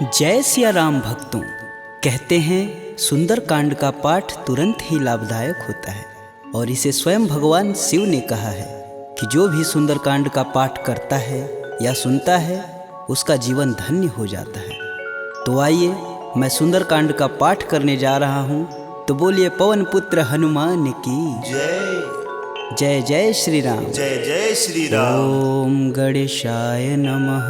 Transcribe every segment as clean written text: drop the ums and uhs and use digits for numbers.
जय सिया राम भक्तों। कहते हैं सुंदरकांड का पाठ तुरंत ही लाभदायक होता है और इसे स्वयं भगवान शिव ने कहा है कि जो भी सुंदरकांड का पाठ करता है या सुनता है उसका जीवन धन्य हो जाता है। तो आइए मैं सुंदरकांड का पाठ करने जा रहा हूँ, तो बोलिए पवन पुत्र हनुमान की जय जय। जय श्री राम। जय जय श्री राम। ओम गणेशाय नमः।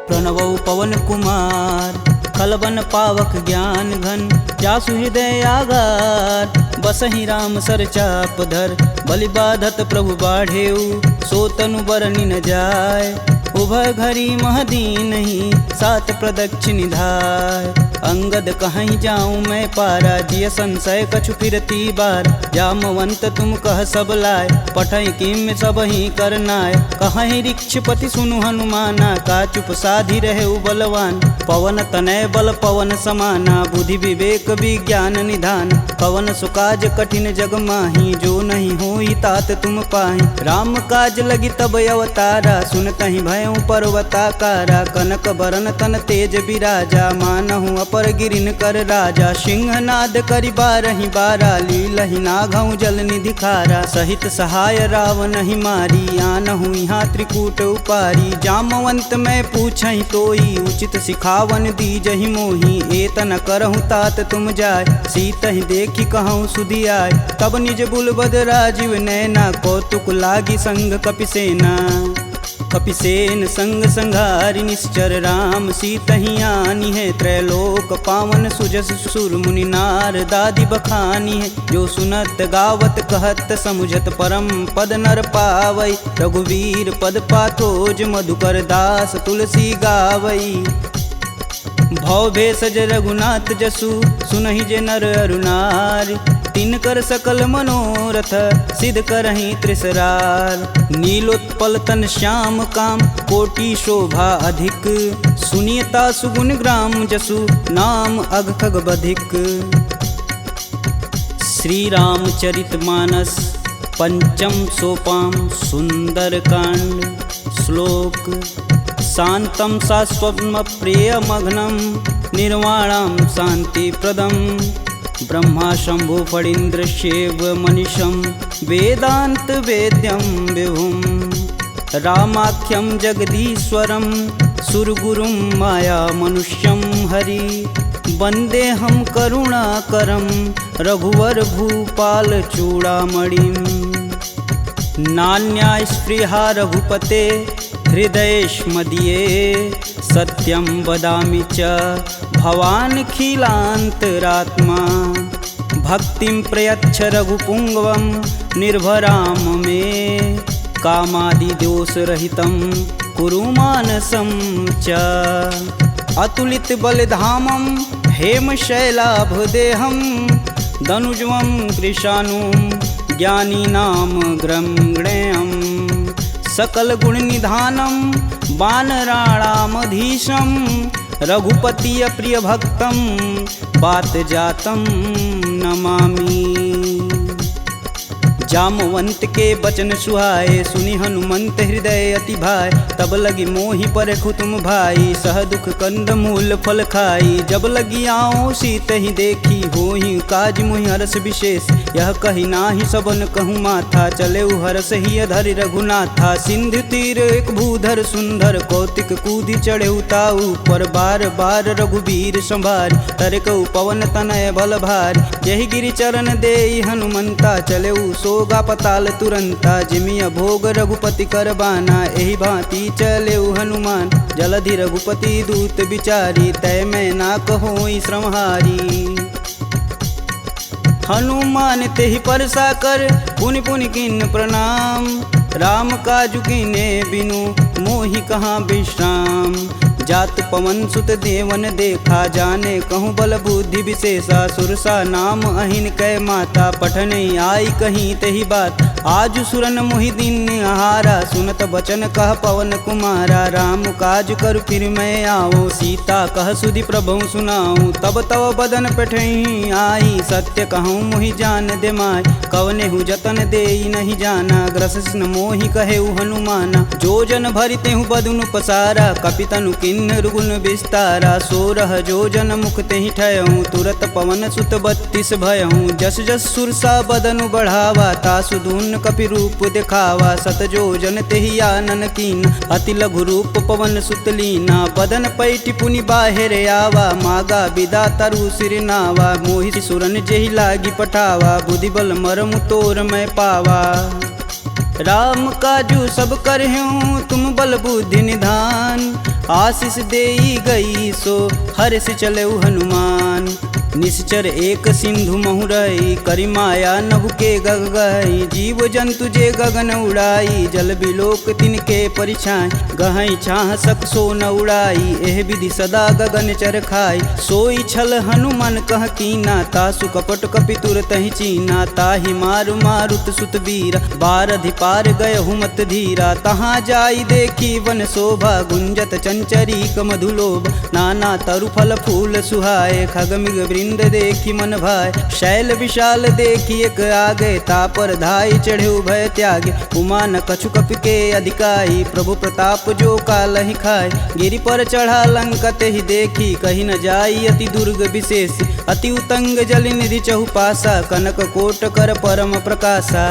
प्रणवौ पवन कुमार खलबन पावक ज्ञान घन, जासु हृदय आगार बसहि राम सर चाप धर। बलि बाधत प्रभु बाढ़ेऊ, सो तनु बरनि न जाय। उभय घरी महदीनहि, सात प्रदक्षिण धाय। अंगद कहीं जाऊं मैं पारा, जिय संशय कछु फिरती बार। जामवंत तुम कह सब लाय, पठई किम सब ही करनाय। कहीं ऋक्षपति सुनु हनुमाना, का चुप साधि रहे बलवान। पवन तनय बल पवन समाना, बुद्धि विवेक विज्ञान निधान। पवन सुकाज कठिन जग माही, जो नहीं होई तात तुम पाही। राम काज लगी तब अवतारा, सुनतहि भयउ पर्वताकारा। कनक बरन तन तेज बिराजा, मानहु अपर गिरिन कर राजा। सिंहनाद करि बारहि बारा, लीलहि नाघउ जल निधि खारा। सहित सहाय रावण ही मारी, आनहु यहाँ त्रिकूट उपारी। जामवंत मैं पूछहि तोई, उचित सिखावन दीजहि मोहि। एतन करहु तात तुम जाय, सीतहि देखि कहूँ सुधि आय। तब निज बुलबद राजीव नैना, कौतुक लागी संग कपिसेना। कपिसेन संग संघारि निश्चर, राम सीतहि आनी है। त्रैलोक पावन सुजस सुर मुनि नार दादि बखानी है। जो सुनत गावत कहत समुझत, परम पद नर पावई। रघुवीर पद पाथोज, मधुकर दास तुलसी गावई। भव भेषज रघुनाथ जसु, सुनहि जे नर अरुनार। तिनकर सकल मनोरथ, सिद्ध करहि त्रिसरार। नीलोत्पल तन श्याम काम, कोटि शोभा अधिक। सुनियता सुगुण ग्राम जसु, नाम अघ खग बधिक। श्री रामचरित मानस पंचम सोपान सुंदरकांड। श्लोक शांतं शाश्वतं प्रियमघ्नं, निर्वाणं शांतिप्रदं। ब्रह्मा शंभु फणीन्द्रस्यैव मनीषं, वेदांत वेद्यं विभुं। रामाख्यं जगदीश्वरं, सुरगुरुं माया मनुष्यं हरि। वन्देऽहं करुणाकरं, रघुवर भूपाल चूड़ामणिं। नान्या स्पृहा रघुपते, हृदयेष्मदीये। सत्यं वदामि च भवानखिलान्तरात्मा। भक्तिं प्रयच्छ रघुपुङ्गवं, निर्भराम मे। कामादिदोषरहितं कुरु मानसं च। अतुलित बलधामं, हेमशैलाभदेहं। दनुजवं कृशानुं, ज्ञानीनां ग्रंगणेयम्। सकल गुण निधानं, वानराणामधीशं। रघुपति प्रिय भक्तं, बात जातं नमामि। जामवंत के बचन सुहाए, सुनि हनुमंत हृदय अति भाय। तब लगी मोहि परखु तुम भाई, सह दुख कंद मूल फल खाई। जब लगी आओ सीत ही देखी, होहि काज मुहि हरस विशेष। यह कही नाही सबन कहूँ माथा, चले हरस ही अधरि रघुनाथा। सिंधु तीर एक भूधर सुंदर, कौतिक कूदि चढ़े ताऊ पर। बार बार रघुबीर संभार, तरकऊ पवन तनय बल भार। यही गिरि चरण देई हनुमंता, चले सोगा पताल तुरंता। जिमिया भोग रघुपति करबाना, एहि भांति चले हनुमान। जलधि रघुपति दूत बिचारी, तय मैं ना कहोई श्रमहारी। हनुमान तेहि परसा कर, पुनि पुनि किन प्रणाम। राम काजु कीने बिनु, मोहि कहाँ विश्राम। जात पवन सुत देवन देखा, जाने कहूँ बल बुद्धि विशेषा। सुरसा नाम अहिन कै माता, पठन आई कहीं तही बात। आज सुरन मोहि दिन आहारा, सुनत बचन कह पवन कुमारा। राम काज कर फिर मैं आओ, सीता कह सुधि प्रभु सुनाऊं। तब तव बदन पठई आई, सत्य कहूँ मोहि जान दे माय। कवने हु जतन देई नहीं जाना, ग्रसिन मोहि कहे हनुमाना। जो जन भरिते हूँ बदनु पसारा, कपितनु किन किन्नर गुण विस्तारा 16 जोजन मुख तेहि ठयहूँ तुरत पवन सुत 32 भयहूँ जस जस सुरसा बदनु बढ़ावा तासु दून कपि रूप दिखावा 7 जोजन तेहि आनन कीन अति लघु रूप पवन सुत लीना बदन पैठि पुनि बाहिर आवा मागा विदा तरु सिर नावा मोहि सुरन जेहि लागी पठावा बुद्धि बल मरमु तोर मैं पावा राम काजू सब करहूँ तुम बल बुद्धि निधान आशीष देई गई सो हर्ष चलऊ हनुमान निश्चर एक सिंधु महुरई करि माया नभु के गग गई जीव जंतु जे गगन उड़ाई जल बिलोक तिनके परिछाई गहई छाह सक सो न उड़ाई एह विधि सदा गगन चर खाई सोई छल हनुमान कह कीना तासु कपट कपि तुरत ही चीना ताहि मारु मारुत सुत वीर बारधि पार गय हुमत धीरा तहाँ जाई देखी वन शोभा गुंजत चंचरी मधुलोभ नाना तरु फल फूल सुहाए खगमिग वृंद देखी मन भाय शैल विशाल देखी एक आगे तापर धाई चढ़े भय त्यागे उमा न कछु कपि के अधिकाई प्रभु प्रताप जो कालहि खाए गिरि पर चढ़ा लंका तेहि देखी कहीं न जाई अति दुर्ग विशेष अति उतंग जल निधि चहुपासा कनक कोट कर परम प्रकाशा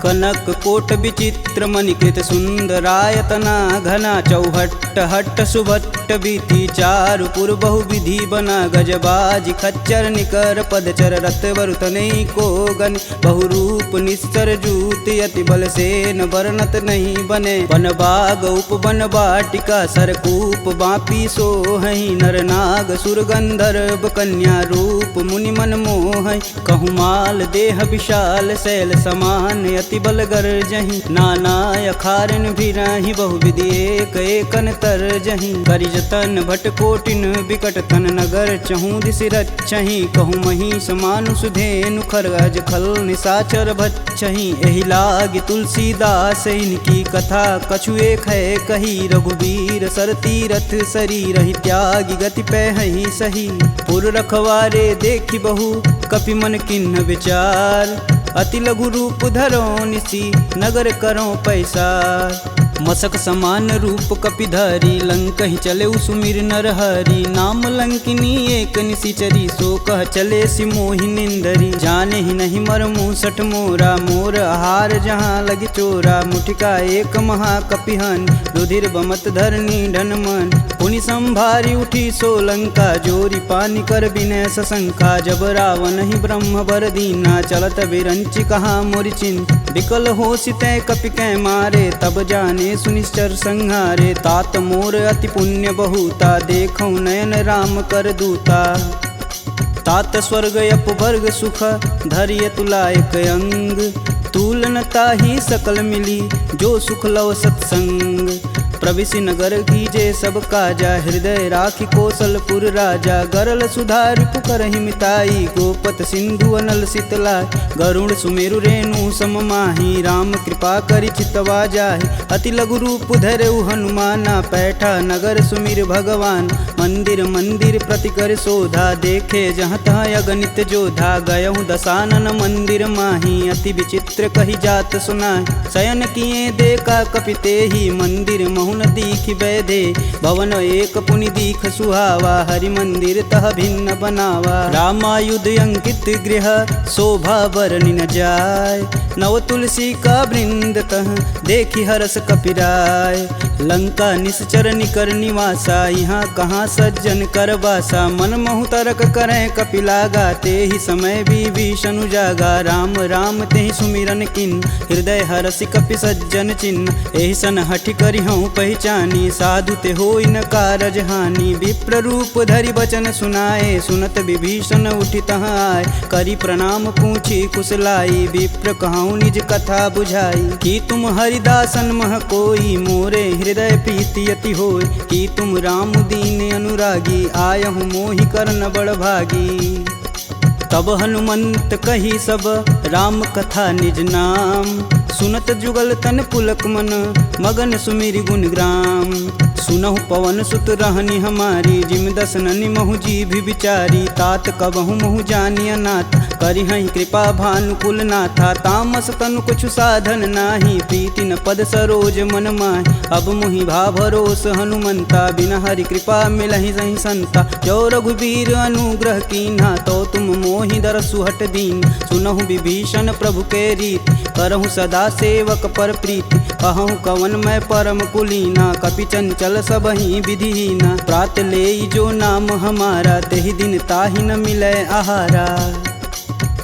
कनक कोट विचित्र मणिकृत सुंदरायतना घना चौहट्ट हट्ट सुभट्ट बीती चारु पुर बहु विधि बना गजबाजी खच्चर निकर पदचर रत वरुतने को गन बहुरूप निश्चर जूत अति बल सेन वर्णत नहीं बने वन बाग उप वन बाटिका सरकूप बापी सोहई नर नाग सुर गंधर्व कन्या रूप मुनि मन मोह कहु माल देह विशाल शैल समान अति बल गर्जहि नाना अखारन भिराहि बहुविधि एक एकन तरजहि करि जतन भट कोटिन विकट तन नगर चहूँ दिस रचहि कहूँ महिष मानुष धेनु खरगज खल निशाचर भच्छहि एहि लागी तुलसीदास इनकी कथा कछु एक है कही रघुवीर सर तीरथ शरीर ही त्यागी गति पैहि सही पुर रखवारे देखी बहु कपि मन किन्ह विचार अति लघु रूप धरो निसी नगर करो पैसार मसक समान रूप कपिधरी लंक ही चले सुमिर नर हरि नाम लंकिनी एक निशिचरी सो कह चले सिमोहि निंदरी जाने ही नहीं मर मूसठ मोरा मोर आहार जहाँ लगी चोरा मुठिका एक महाकपिहन रुधिर बमत धरनी ढन मन पुनि संभारी उठी सो लंका जोरी पानी कर विनय सशंका जब रावण ही ब्रह्म बर दीना चलत विरंचि कहा मोरि चिन्ह विकल हो सितै कपि कै मारे तब जाने सुनिश्चर संहारे तात मोर अति पुण्य बहुता देखौ नयन राम कर दूता तात स्वर्ग अपवर्ग सुख धैर्य तुलायक अंग तुलन ताहि सकल मिली जो सुख लव सत्संग प्रविशि नगर कीजे सब काजा हृदय राखि कौशलपुर राजा गरल सुधार पुकरहि मिताई गोपत सिंधु अनल शीतलाय गरुड़ सुमेरु रेणु सम माही राम कृपा करि चितवा जाहि अति लघु रूप धरऊ हनुमाना पैठा नगर सुमिर भगवान मंदिर मंदिर प्रति कर शोधा देखे जहाँ तहाँ अगणित जोधा गयहु दशानन मंदिर माही अति विचित्र कही जात सुनाय शयन किए देखा कपिते ही मंदिर महुन दीख बैधे भवन एक पुनि दीख सुहावा हरि मंदिर तह भिन्न बनावा रामायुध अंकित गृह शोभा बरनि न जाय नव तुलसी का वृंद तह देखी हरस कपिराय लंका निश्चर निकर निवासा यहाँ कहाँ सज्जन कर बासा मन महु तरक करें कपिलागा ते ही समय विभीषण जागा राम राम ते ही सुमिरन किन हृदय हरसि कपि सज्जन चिन्ह एहि सन हठि करि हूँ पहचानी साधु ते होई न कारज हानि विप्र रूप धरि बचन सुनाए सुनत विभीषण उठि तहाँ आए करि प्रणाम पूछी कुशलाई विप्र कहूँ निज कथा बुझाई कि तुम हरिदासन मह कोई मोरे हृदय प्रीति अति होय कि तुम राम दीन अनुरागी आयहु मोहि करन बड़ भागी तब हनुमंत कही सब राम कथा निज नाम सुनत जुगल तन पुलक मन मगन सुमिरि गुण ग्राम। सुनहु पवन सुत रहनी हमारी जिम दसननि महु जीभ विचारी। तात कबहु महु जानी अनाथ करिहहि कृपा भानुकुल नाथा। तामस तनु कुछु साधन नाही प्रीति न पद सरोज मन माहि। अब मुहि भा भरोस हनुमंता बिना हरि कृपा मिलहि सहि संता। जो रघुबीर अनुग्रह कीन्हा तो तुम मोहि दरसु हट दीन। सुनहु विभीषण प्रभु के रीति करहु सदा सेवक पर प्रीति। कहूँ कवन मैं परम कुलीना कपि चंचल सबहि विधिहीना। प्रात लेई जो नाम हमारा तेहि दिन ताहि न मिलै आहारा।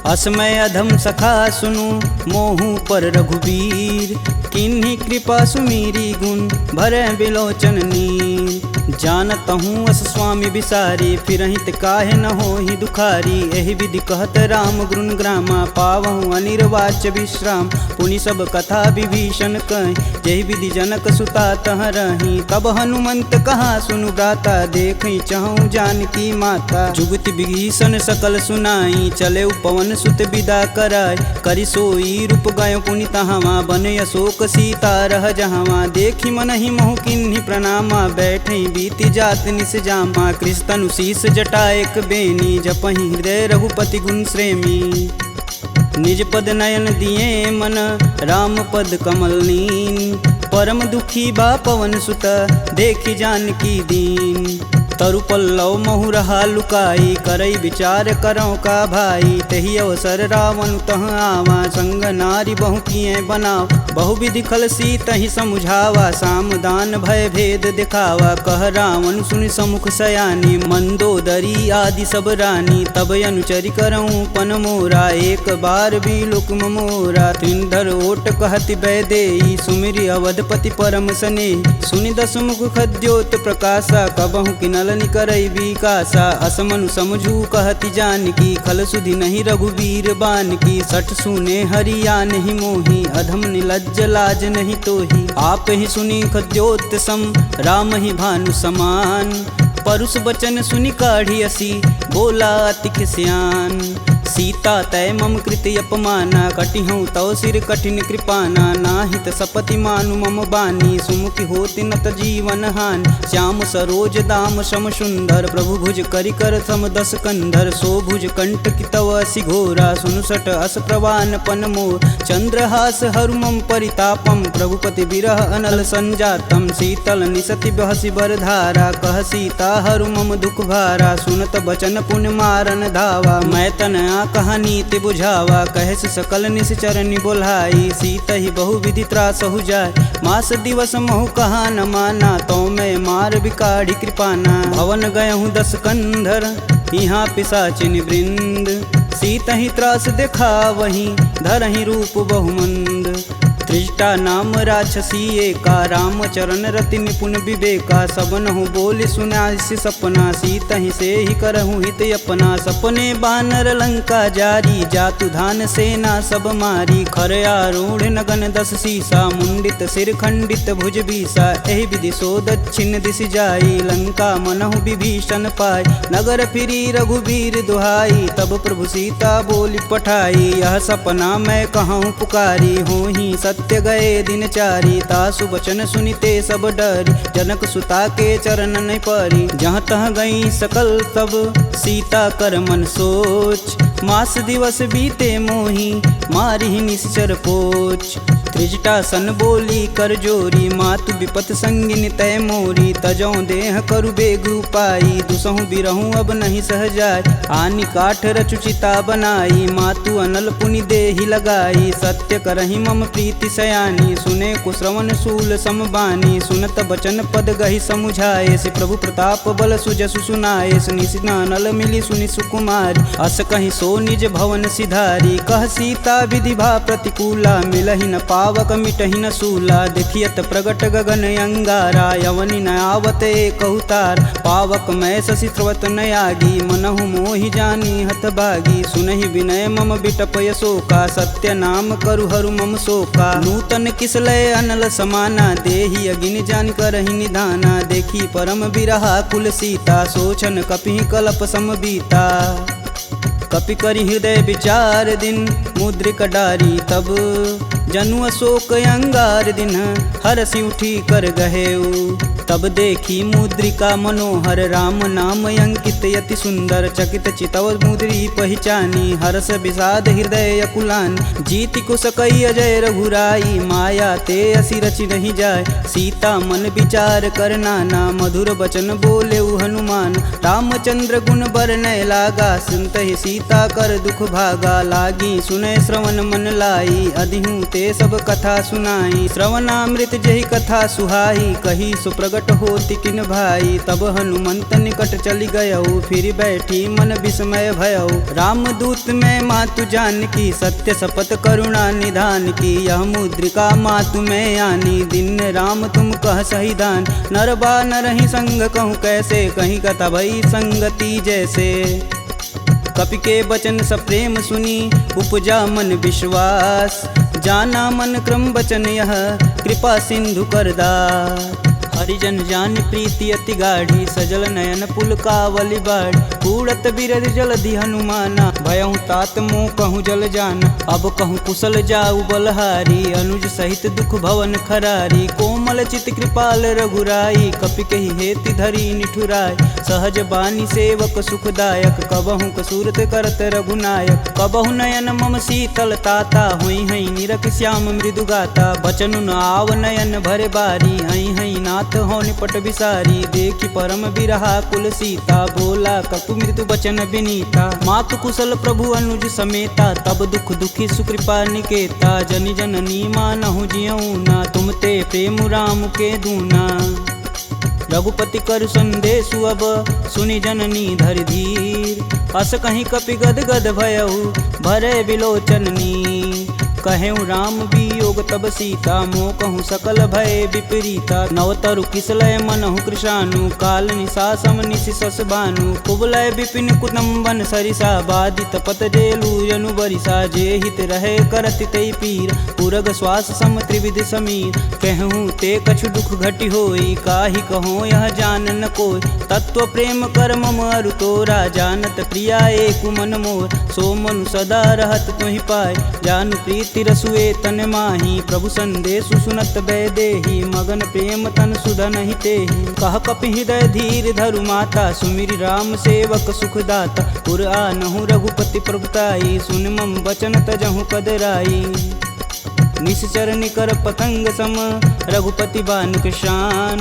असमय अधम सखा सुनु मोहु पर रघुबीर। किन्हीं कृपा सुमीरी गुण भरै बिलोचन नीर। जानत हूँ अस स्वामी बिसारी फिरहित काहे न होहि दुखारी। एहि विधि कहत राम गुण ग्रामा पावहु अनिर्वाच्य विश्राम। पुनि सब कथा विभीषण कहि जेहि विधि जनक सुता तह रही। तब हनुमंत कहा सुनु भ्राता देखहि चहु जानकी माता। जुगति विभीषण सकल सुनाई चले पवन सुत विदा कराय। करि सोई रूप गयो पुनि तहावा बन अशोक सीता रह जहावा। देखि मनहि महु किन्हि प्रणामा बैठे बीति जात निस जामा। कृष्ण शीस जटा एक बेनी जपहि हृदय रघुपति गुण श्रेमी। निज पद नयन दिए मन राम पद कमल नीन। परम दुखी बा पवन सुत देखि जानकी दीन। तरु पल्लव महु रहा लुकाई करई विचार करौ का भाई। तही अवसर रावण तह आवा संग नारी बहु किए बनाव। बहु विधि खल सी तही समुझावा साम दान भय भेद दिखावा। कह रावण सुनि समुख सयानी मंदोदरी आदि सब रानी। तब अनुचरि करऊँ पन मोरा एक बार भी लुक मोरा। त्रिंधर ओट कहति बैदेई सुमिरि अवधपति परम स्नेही। सुनि दस मुख खद्योत प्रकाशा कबहु किनल निकरई विकासा। असमनु समझू कहति जानकी खल सुधि नहीं रघुबीर बानकी। सठ सुने हरिया नहीं मोही अधम निलज्ज लाज नहीं तोही। आप ही सुनी खद्योत सम राम ही भानु समान। परुष बचन सुनि काढ़ी असी बोला अति खिसियान। सीता तय मम कृति अपमाना कटिहूँ तव सिर कठिन कृपाना। नाहित सपति मानु मम बानी सुमुखी होति नत जीवन हानि। श्याम सरोज दाम सम सुंदर प्रभु भुज करि कर सम दस कंधर। सो भुज कंठ की तव असि घोरा सुनुसट अस प्रवान पन मोर। चंद्रहास हरु मम परितापम प्रभुपति बिरह अनल संजातम। शीतल निसति बहसि बरधारा कह सीता हरु मम दुख भारा। सुनत बचन पुण्य मारन धावा मैं तन कहानी ते बुझावा। कहस सकल निश्चरनि बोलाई सीता ही बहु विधि त्रास हो जाय। मास दिवस महु कहा न माना तो मैं मार बिकाढ़ी कृपाना। भवन गयहूँ दस कंधर यहाँ पिशाचिन वृंद। सीता ही त्रास देखा वहीं धरहि रूप बहुमंद। त्रिजटा नाम राक्षसी एका राम चरण रति निपुण विवेका। सबनहु बोली सुनासि सपना सीता ही से ही करहु हित अपना। सपने बानर लंका जारी जातु धान सेना सब मारी। खर आरूढ़ नगन दस सीसा मुंडित सिर खंडित भुज बीसा। एहि विधि सो दक्षिण दिश जाई लंका मनहु विभीषण पाई। नगर फिरी रघुबीर दुहाई तब प्रभु सीता बोली पठाई। यह सपना मैं कहूँ पुकारी होहि सत्य गए दिन चारी। तासु बचन सुनिते सब डरी जनक सुता के चरण नहीं परी। जहाँ तह गई सकल तब सीता कर मन सोच। मास दिवस बीते मोही मारी निश्चर पोच। त्रिजटा सन बोली कर जोरी मातु विपत संगिन तय मोरी। तजौ देह करु बेग उपाई दुसहु बिरहूँ अब नहीं सह जाय। आनि काठ रचुचिता बनाई मातु अनल पुनि देहि लगाई। सत्य करहि मम प्रीति सयानी सुने कुश्रवण शूल समबानी। सुनत बचन पद गहि समुझाए से प्रभु प्रताप बल सुजसु सुनाए। निशिना नल मिली सुनि सुकुमारी अस कहि सो निज भवन सिधारी। कह सीता विधि भा प्रतिकूला मिलहि न पावक मिटहि न सूला। देखियत प्रगट गगन अंगारा यवनि न आवत एक अवतार। पावक मैं शशि स्रवत न आगी मनहु मोहि जानी हत भागी। सुनहि विनय मम बिटप यशोका सत्य नाम करु हरु मम शोका। नूतन किसलय अनल समाना देहि अगिन जान करहि निधाना। देखी परम बिरहा कुल सीता सोचन कपि कलप सम बीता। कपि करि हृदय विचार दिन मुद्रिक डारी तब जनु अशोक अंगार दिन हरसि उठी कर गहेऊ। तब देखी मुद्रिका मनोहर राम नाम अंकित यति सुंदर। चकित चितव मुद्री पहचानी हर्ष विषाद हृदय अकुलान। जीति कुश कई अजय रघुराई माया ते असी रचि नहीं जाय। सीता मन विचार कर नाना मधुर वचन बोले हनुमान। रामचंद्र गुण बरनय लागा सुनत ही सीता कर दुख भागा। लागी सुनय श्रवण मन लाई अधिहूँ ते सब कथा सुनाई। श्रवणामृत जही कथा सुहाई कही सुप्रगट होति किन भाई। तब हनुमंत निकट चली गयऊ फिर बैठी मन विस्मय भयऊ। रामदूत में मातु जानकी सत्य शपथ करुणा निधान की। यह मुद्रिका मातु में आनी दिन राम तुम कह सही दान। नरबा नरहि संग कहूँ कैसे कहीं कथा भई संगति जैसे। कपि के वचन सप्रेम सुनी उपजा मन विश्वास। जाना मन क्रम वचन यह कृपा सिंधु करदार। हरिजन जान प्रीति अति गाढ़ी सजल नयन पुलकावली बाढ़। कूड़त बिरद जलधि हनुमाना भयहु तात मोह कहूँ जल जान। अब कहूँ कुशल जाऊ बलहारी अनुज सहित दुख भवन खरारी। कोमल चित कृपाल रघुराई कपि कहि हेति धरी निठुराय। सहज बानी सेवक सुखदायक कबहु कसूरत करत रघुनायक। कबहु नयन मम शीतल ताता हुई हई निरख श्याम मृदु गाता। बचनु न आव नयन भरे बारी हई हई नाथ हो निपट विसारी। देखी परम बिरहा कुल सीता बोला कपु मृदु बचन विनीता। मातु कुशल प्रभु अनुज समेता तब दुख दुखी सुकृपा निकेता। जनि जननी मानहु जियऊ ना तुम ते प्रेम राम के दूना। रघुपति कर संदेशु अब सुनि जननी धरि धीर। अस कहीं कपि गद गद भयऊ भरे विलोचन नीर। कहेऊ राम वियोग तब सीता मोह कहूँ सकल भय विपरीता। नवतरु किसलय मनहु कृशानु काल निशा सम निशिशस भानु। कुबलय विपिन कुटुम्बन सरिसा बाधित पत जेलु जनु बरिसा। जे हित रहे करति तै पीर पुरग श्वास सम त्रिविध समीर। कहूँ ते कछु दुख घटि होई काहि कहो यह जान न कोई। तत्व प्रेम कर मम अरु तोरा जानत प्रिया एक मन मोर। सो मनु सदा रहत तुहि पाय जानु प्रीति रसुए तन माही। प्रभु संदेशु सुनत बैदेही मगन प्रेम तन सुधन ही तेहि। कह कपि हृदय धीर धरु माता सुमिरि राम सेवक सुखदाता। पुर आनहु रघुपति प्रभुताई सुन मम वचन तजहु कदराई। निश्चर निकर पतंग सम रघुपति बान कृशान।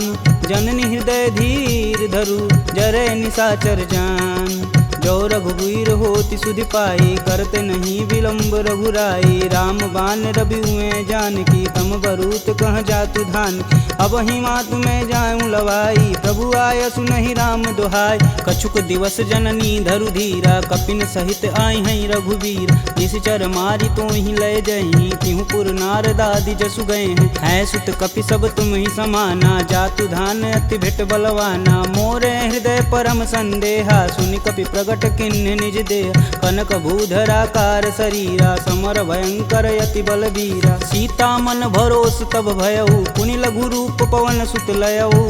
जननी हृदय धीर धरु जरै निशाचर जान। जो रघुवीर होति सुधि पाई करते नहीं विलम्ब रघुराई। राम बान रवि हुए जानकी तम बरूत कह जातु धान। अब ही मातु में जाऊँ लवाई प्रभु आय सुनहि राम दुहाई। कछुक दिवस जननी धरु धीरा कपिन सहित आई हैं रघुवीर। निश्चर मारी तो ही लय जही तिहु पुर नारदादि जसु गए हैं। है सुत कपि सब तुम ही समाना जातु धान अति भेट बलवाना। मोरे हृदय परम संदेहा सुनि कपि प्रगट किन्ह निज देह। कनक भूधराकार शरीरा समर भयंकर यति बलबीरा। सीता मन भरोस तब भयऊ पुनि लघु रूप पवन सुत लयऊ।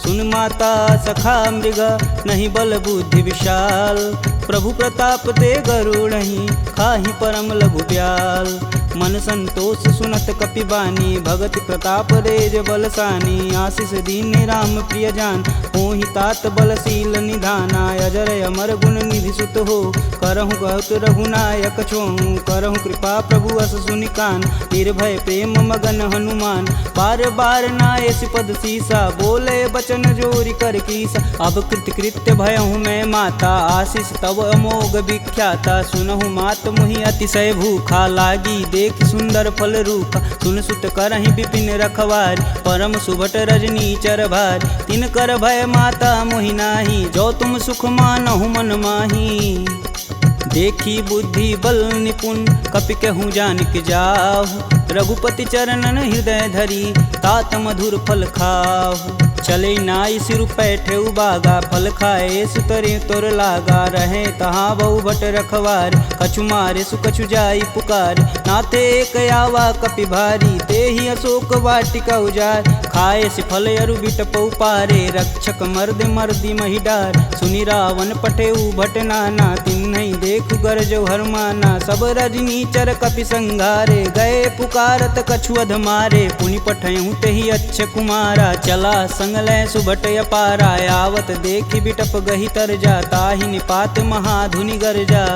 सुन माता सखा मृग नहीं बल बुद्धि विशाल। प्रभु प्रताप ते गरुड़हि खाहि परम लघु ब्याल। मन संतोष सुनत कपि बानी भगति प्रताप रेज बलसानी। आशीष दीन राम प्रिय जान होहि तात बलशील निधाना। अजर अमर गुण निधि सुत हो करहु बहुत रघुनायक छोहु। करहु कृपा प्रभु अस सुनि कान निर्भय प्रेम मगन हनुमान। बार बार नायस पद सीसा बोले बचन जोरि कर कीसा। अब कृत्य भयहु मैं माता आशीष तब अमोघ विख्याता। सुनहु मात मुहि अतिशय भूखा लागी देख सुंदर फल रूपा। सुन सुत करहि विपिन रखवार परम सुभट रजनी चर भार। तिन कर भय माता मोहि नाही जो तुम सुख मानहु मन माही। देखी बुद्धि बल निपुण कपि कहूँ जानिक जाहु। रघुपति चरणन हृदय धरी तात मधुर फल खाहु। चले नाई सिर पैठे उबागा फल खाए सुतरे तोर लागा। रहे तहाँ बहु भट रखवार कछु मारे सुकछु जाई पुकार। नाथे एक आवा कपि भारी ते ही अशोक वाटिका उजार। खाए से फल अरु बिटपौ पारे रक्षक मर्द मर्दी महिडार। सुनि रावण पठेऊ भट नाना तिन्हि देखु गरजौ हरमाना। सब रजनी चर कपि संघारे, गए पुकारत कछु अध मारे। पुनि पठयहु तेहि अच्छ कुमारा, चला संग लय सुभट अपारा। आवत देखि बिटप गही तरजा, ताहि निपात महाधुनि गरजा।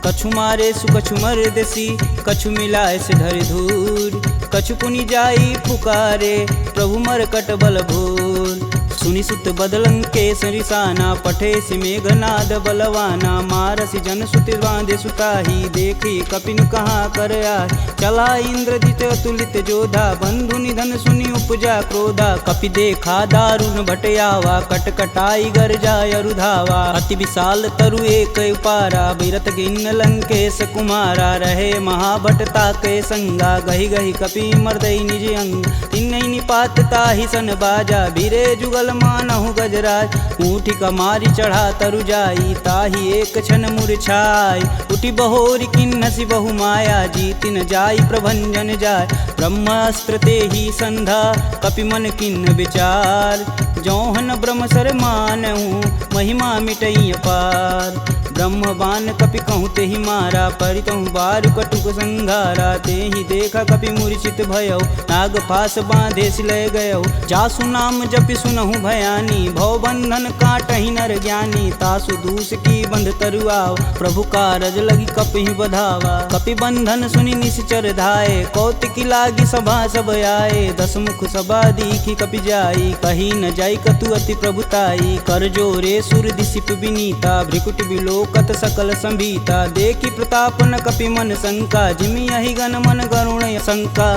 कछु मारे सु कछु मर्दसी, कछु मिलाए से धरि धूर। कछु पुनि जाई पुकारे, प्रभु मरकट बल भूर। सुनि सुत बदलंके सरिसाना, पठे सि मेघनाद बलवाना। मारसि जन सुति बांधे सुताही, देखी कपिन कहाँ कर आए। चला इंद्रजित अतुलित जोधा, बंधु निधन सुनि उपजा क्रोधा। कपि देखा दारुण भटयावा, कटकटाई गरजा अरुधावा। अति विशाल तरु एक उपारा, बिरत गिन्न लंकेश कुमारा। रहे महाभट ताके संगा, गही गही कपि मर्दई निज अंग। तिन्नई निपात ताहि सन बाजा, बीरे जुगल मानहु गजराज। ऊँठी कमारी चढ़ा तरु जाई, ताहि एक क्षण मूर्छाई। उठी बहोरी किन्नसी बहु माया, जीतिन जाई प्रभंजन जाय। ब्रह्मास्त्र तेहि संधा, कपि मन किन्न विचार। जौहन ब्रह्म सर मानहु, महिमा मिटई अपार। ब्रह्म बान कपि कहूँ तेहि मारा, परितहु बारु कटुक संघारा। तेहि देखा कपि मूर्छित भयौ, नाग फास बांधे सिलय गयौ। जासु नाम जपि सुनहु भयानी, भव बंधन काटहि नर ज्ञानी। तासु दूस की बंध तरुआव, प्रभु कारज लगी कपि बधावा। कपि बंधन सुनि निश्चर धाये, कौतिकी लागी सभा सब आए। दस मुख सभा दीखी कपि जाई, कही न जाई कतु अति प्रभुताई। कर जोरे सुर दिसिप विनीता, भ्रिकुट बिलोकत सकल संभीता। देखी प्रताप न कपि मन शंका, जिमि यही गण मन गरुण शंका।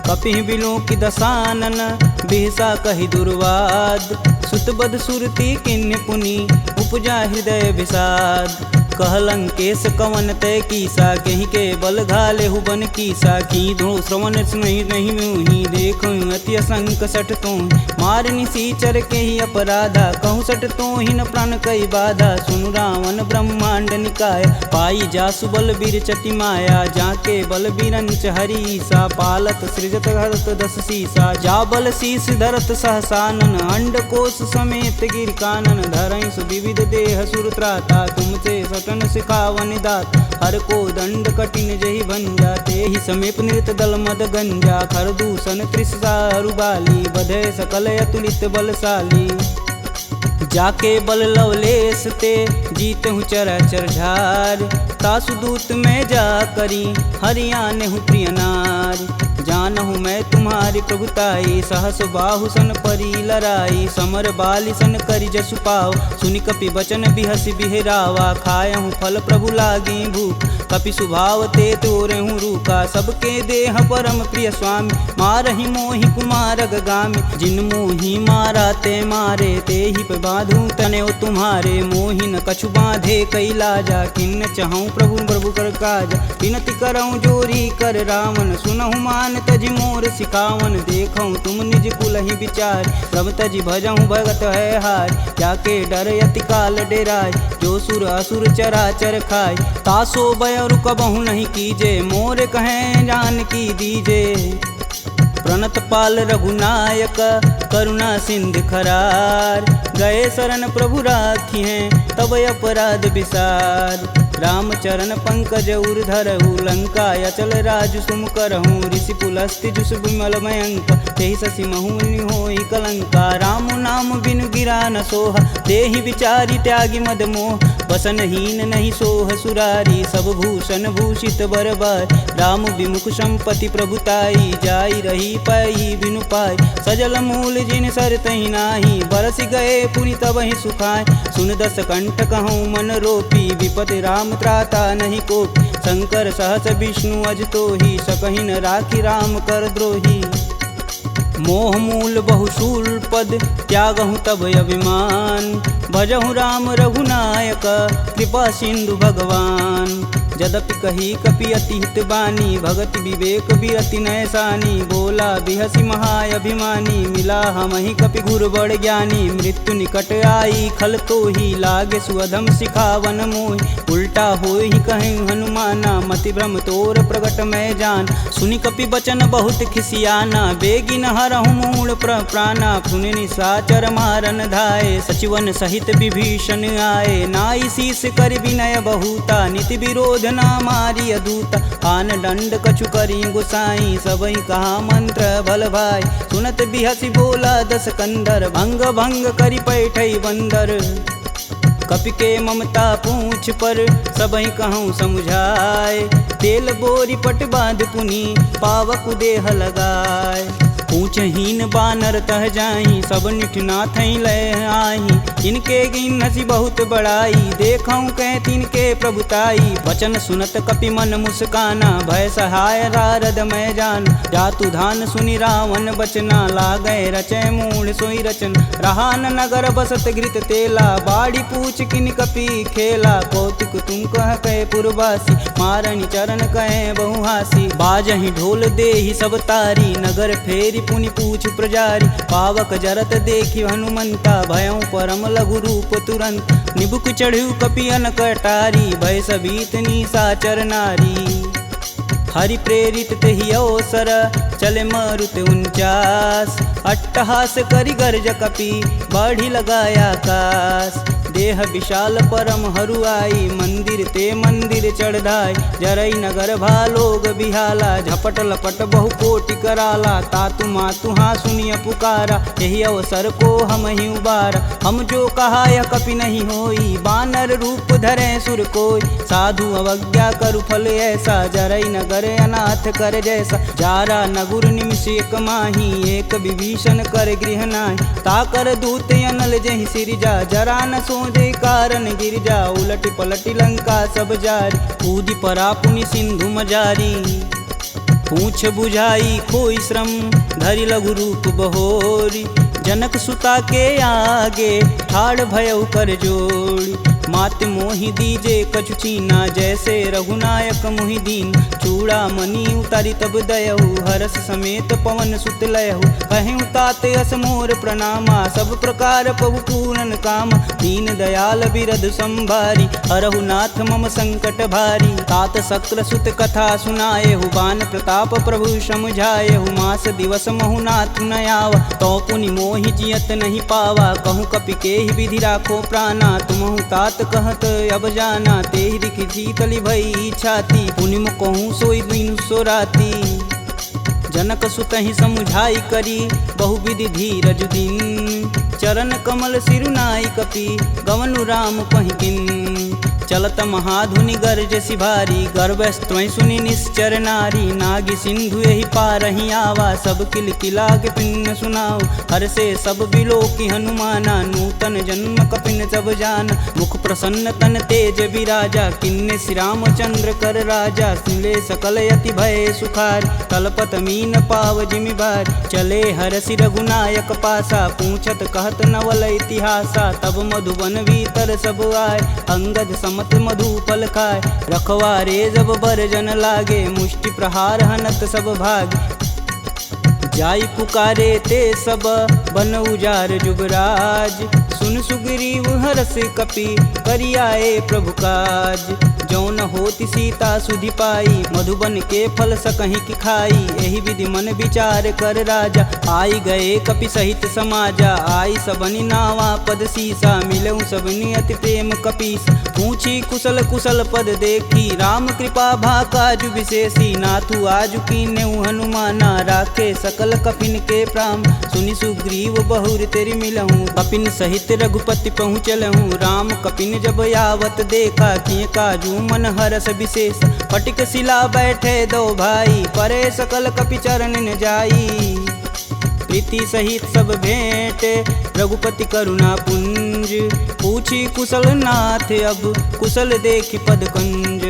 कपि बिलोकि दसानन, बिहसा कहि दुर्वाद। सुतबद सुरति किन्य पुनि, उपजा हृदय विषाद। कहलंकेश कवन तय कीसा, कहीं के बल घाले हुबन कीसा। की धो श्रवण नहीं मुहि, देखो अति असंक सठ तो। मार निसीचर के ही अपराधा, कहूँ सठ तो ही न प्राण कई बाधा। सुनु रावण ब्रह्मांड निकाय, पाई जासु बल बीर चटी माया। जाके बल बीरंच हरीसा, पालत सृजत हरत दस सीसा। जा बल शीस धरत सहसानन, अंड कोश समेत गिर कानन। धरई सुविविध देह सुरत्राता, तुमसे सटन सिखावन दात। हर को दंड कठिन जही भंजा, तेहि समीप नृत दल मद गंजा। खर दूषण त्रिषा अरुबाली, बधे सकल अतुलित बलशाली। जाके बल लवलेश ते, जीतहु चराचर झार। तासु दूत में जा करी, हरियाणहु प्रिय नार। जानहु मैं तुम्हारी प्रभुताई, सहस बाहु सन परी लराई। समर बाली सन करि जसु पाव, सुनि कपि बचन बिहसि बिहरावा। खायहु फल प्रभु लागी भूख, कपि सुभाव ते तोरहु रूखा। सबके देह परम प्रिय स्वामी, मारहि मोहि कुमार गामी। जिन मोहि मारा ते मारे, तेहि पे बांधु तनेउ तुम्हारे। मोहि न कछु बांधे कई लाजा, किन्न चहऊँ प्रभु प्रभु कर काज। विनति करऊँ जोरी कर रावण, सुनहु मान तजि मोर सिखावन। देखऊँ तुम निज कुलहि विचार, प्रभ तजि भजऊँ भगत है हार। जाके डर यति काल डेराय, जो सुर असुर चराचर खाय। तासो भय रुकबहु नहीं कीजे, मोर कहें जान की दीजे। प्रणत पाल रघुनायक, करुणा सिंध खरार। गए शरण प्रभु राखी हैं, तब अपराध विसार। रामचरण पंकज उर धरहु, लंका अचल राजु सुम करहूँ। ऋषि पुलस्ति जुस विमल मयंक, तेहि शशि महुनि होई कलंका। राम नाम बिनु गिरा न सोहा, देहि विचारी त्यागी मद मोह। बसनहीन नहीं सोह सुरारी, सब भूषण भूषित बरबार। राम विमुख संपत्ति प्रभुताई, जाई रही पाई बिनु पाई। सजल मूल जिन सर तहि नाही, बरस गए पुनि तबहि सुखाय। सुन दस कंठ कहूँ मन रोपी, विपति राम त्राता नहीं कोपी। शंकर सहस विष्णु अज तोहि, सकहि न राखी राम कर द्रोही। मोह मूल बहुशूल पद, त्यागहु तब अभिमान। भजहु राम रघुनायक, कृपा सिंधु भगवान। यद्यपि कही कपि अति हित बानी, भगति विवेक बिरति नैसानी। बोला बिहसी महाअभिमानी, मिला हमहि कपि गुर बड़ ज्ञानी। मृत्यु निकट आई खल तो ही, लागे सुअधम सिखावन मोहि। उल्टा होई कहीं हनुमाना, मति भ्रम तोर प्रगट मैं जान। सुनि कपि बचन बहुत खिसियाना, बेगिन हरहु मूल प्राणा। पुनि निशाचर मारन धाये, सचिवन सहित विभीषण आए। नाई शीस कर विनय बहुता, नीति विरोध ना मारी अदूता। आन दंड कछु करी गुसाई, सबई कहा मंत्र बल भाई। सुनत बिहसी बोला दस कंदर, भंग भंग करि पैठई बंदर। कपि के ममता पूछ पर, सबई कहूँ समझाए। तेल बोरी पट बांध पुनि, पावक देह लगाए। पूछहीन बानर तह जाही, सब निठना थई लय आही। इनके गिन हसी बहुत बड़ाई, देखऊँ कह तिनके प्रभुताई। वचन सुनत कपि मन मुस्काना, भय सहाय नारद मैं जान। जातु धान सुनि रावण बचना, लागै रचय मूढ़ सोई रचन। रहा न नगर बसत घृत तेला, बाड़ी पूछ किन कपि खेला। कौतुक तुम कह कहे पुरवासी, मारनि चरण कहे बहुहासी। बाजहि ढोल देहि सब तारी, नगर फेरी पुनि पूछ प्रजारी। पावक जरत देखि हनुमंता, भयं परम लघु रूप तुरंत। निबुक चढ़ु कपि अनक अटारी, भय सबीत निशाचर नारी। हरि प्रेरित तेहि अवसर, चले मारुत 49। अट्टहास करि गर्ज कपि, बाढ़ि लगाया आकाश। देह विशाल परम हरुआई, मंदिर ते मंदिर चढ़ाई। जरई नगर भालोग बिहाला, झपट लपट बहु कोटि कराला। तातु मातु हाँ सुनिय पुकारा, यही अवसर को हम ही उबारा। हम जो कहा यह कपि नहीं होई, बानर रूप धरे सुर कोई। साधु अवज्ञा करु फल ऐसा, जरई नगर अनाथ कर जैसा। जारा नगुर निमिष एक माही, एक विभीषण कर गृह नाहि। ताकर दूत अनल जहि सिरजा, जरा न सोजे कारण गिरजा। उलटि पलटि लंका सब जारी, कूदि परा पुनि सिंधु मजारी। पूछ बुझाई खोई श्रम, धरि लघु रूप बहोरी। जनक सुता के आगे, ठाड़ भयउ कर जोड़ी। मात मोहि दीजे कछु चीना, जैसे रघुनायक मोहि दीन। चूड़ा मणि उतारी तब दयहु, हरस समेत पवन सुत लयहु। कहें तात यस मोर प्रणामा, सब प्रकार प्रभु पूरन काम। दीन दयाल बिरध संभारी, हरहु नाथ मम संकट भारी। तात शक्र सुत कथा सुनाएहु, बान प्रताप प्रभु समझाएहु। मास दिवस महु नाथ न आवा, तो पुनि मोहि जियत नहीं पावा। कहूँ कपि केहि विधि राखो प्राणा, तुमहु तात कहत अब जाना। तेहि दिखि शीतलि भई छाती, पुनि कहूँ सोई दिन सो राती। जनक सुतहि समुझाई करी, बहुविधि धीरज दिन। चरण कमल सिरुनाई कपि, गवनु राम पहिकिन। चलत महाधुनि गर्ज सिभारी, गर्भस्त्वं सुनि निश्चर नारी। नागी सिंधु यही पारहि आवा, सब किल किला के पिन सुनाओ। हर से सब बिलोकि हनुमाना, नूतन जन्म कपिन सब जान। मुख प्रसन्न तन तेज विराजा, किन्ने श्री रामचंद्र कर राजा। सुले सकल यति भय सुखार, तलपत मीन पाव जिमि बार। चले हरसि रघुनायक पासा, पूछत कहत नवल इतिहासा। तब मधुबन भीतर सब आए, अंगद मत मधुपल खाए। रखवारे जब बरजन लागे, मुष्टि प्रहार हनत सब भाग। जाई पुकारे ते सब, बन उजार जुबराज। सुन सुग्रीव हरस कपि, करियाए प्रभु काज। जौन होति सीता सुधि पाई, मधुबन के फल सकहि की खाई। एहि विधि मन विचार कर राजा, आई गए कपि सहित समाजा। आई सबनि नावा पद सीसा, मिलऊँ सबनि अति प्रेम कपीस। पूछी कुशल कुशल पद देखी, राम कृपा भा काजु विशेषी। नाथु आजु कीन्हु हनुमाना, राखे सकल कपिन के प्राम। सुनि सुग्रीव बहुर तेरि मिलहूँ, कपिन सहित रघुपति पहुँचलहूँ। राम कपिन जब यावत देखा, किए काजू मन हरस विशेष। फटिक शिला बैठे दो भाई, परे सकल कपि चरण न जाई। प्रीति सहित सब भेंट, रघुपति करुणा पुंज। पूछी कुशल नाथ अब कुशल देखि पद कंज।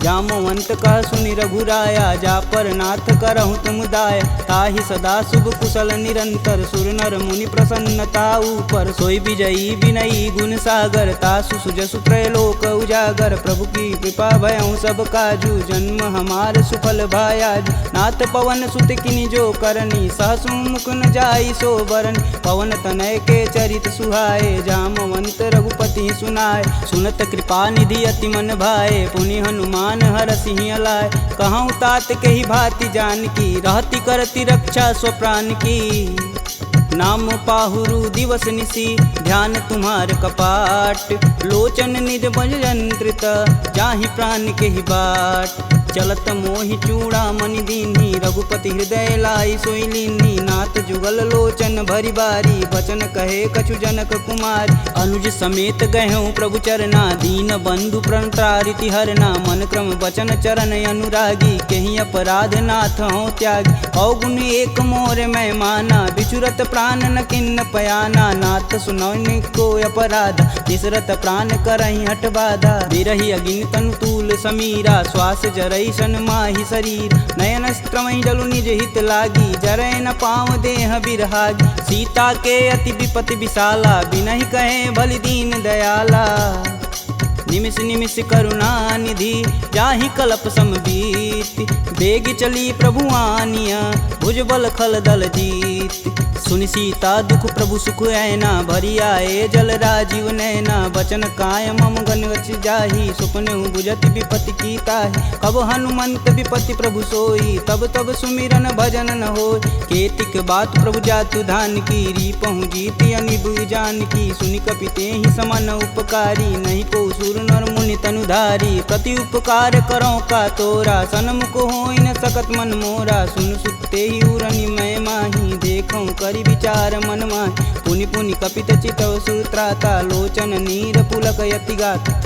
जामवंत कह सुनि रघुराया जा पर नाथ करहु तुम दाया। ताहि सदा शुभ कुशल निरंतर सुर नर मुनि प्रसन्नता ऊपर। सोई विजयी विनयी गुण सागर तासु सुजसु त्रैलोक उजागर। प्रभु की कृपा भयउ सब काजू जन्म हमार सुफल भायाज। नाथ पवन सुत किनि जो करनी सहसु मुख न जाई सो बरन। पवन तनय के चरित सुहाए जामवंत रघुपति सुनाए। सुनत कृपा निधि अति मन भाए पुनि हनुमान हर सिंह लाए। कहूँ तात के ही भांति जान की रहती करती रक्षा स्वप्राण की। नाम पाहुरु दिवस निसी ध्यान तुम्हार कपाट। लोचन निज बज यंत्रित जाहि प्राण के ही बाट। चलत मोहि चूड़ा मनि दीन्ही रघुपति हृदय लाई सोई लीन्ही। नाथ जुगल लोचन भरी बारी बचन कहे कछु जनक कुमार। अनुज समेत गहूँ प्रभु चरना दीन बंधु प्रणतारिति हरना। मन क्रम बचन चरण अनुरागी कहीं अपराध नाथ हो त्यागी। अवगुण एक मोर मैं माना बिचुरत प्राण न किन्न पयाना। नाथ सुनौनि को अपराध निसरत प्राण करहि हठ बाधा। बिरहि अगिन तनु तूल समीरा श्वास जरई सन माहि शरीर। नयन स्त्रमहि जलु निज हित लागी जरै न पाँव देह बिरहागी। सीता के अति विपति विशाला बिनहि कहे बलि दीन दयाला। निमिष निमिष करुणा निधि जाहि कलप समबीत। बेग चली प्रभु आनिया भुजबल खल दल जीत। सुनि सीता दुख प्रभु सुख ऐना भरी आए जल राजीव नैना। बचन काय मम गन गच जाहि सुपने बुझत विपति की ताहि। कब हनुमंत विपति प्रभु सोई तब तब सुमिरन भजन न होय। केतिक बात प्रभु जातु धान की रीपहु जीति अनिब जान की। सुनि कपि तेहि समन उपकारी नहीं को सुर नर मुनि तनुधारी। प्रति उपकार करो का तोरा सनमुख होई न सकत मन मोरा। सुन सुते ही उरनि मैं माही देखऊँ करि विचार मन माहि। पुनि पुनि कपित चितव सुत्राता लोचन नीर पुलक यति गाता।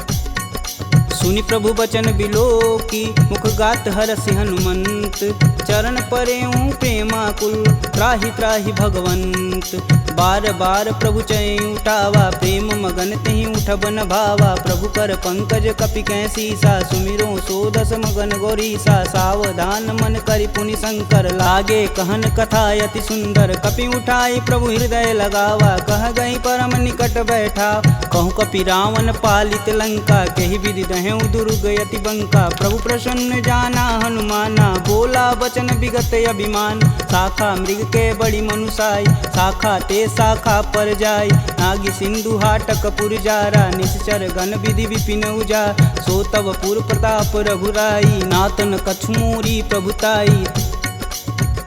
सुनि प्रभु बचन बिलोकी मुख गात हरसि हनुमंत। चरण परेऊँ प्रेमाकुल त्राहि त्राहि भगवंत। बार बार प्रभु चै उठावा प्रेम मगन तेहि उठब न भावा। प्रभु कर पंकज कपि कैसीसा सुमिरो सोदस मगन गौरीसा। सावधान मन करि पुनि शंकर लागे कहन कथा अति सुंदर। कपि उठाई प्रभु हृदय लगावा कह गई परम निकट बैठा। कहूँ कपि रावण पालित लंका केहि विधि दहें दुर्ग यति बंका। प्रभु प्रसन्न जाना हनुमाना बोला वचन विगत अभिमान। शाखा मृग के बड़ी मनुसाई शाखा ते शाखा पर जाई। नागी सिंधु हाटक पुरजारा निश्चर गण विधि विपिन उजा। सो तब पुर प्रताप रघुराई नातन कछुमूरी प्रभुताई।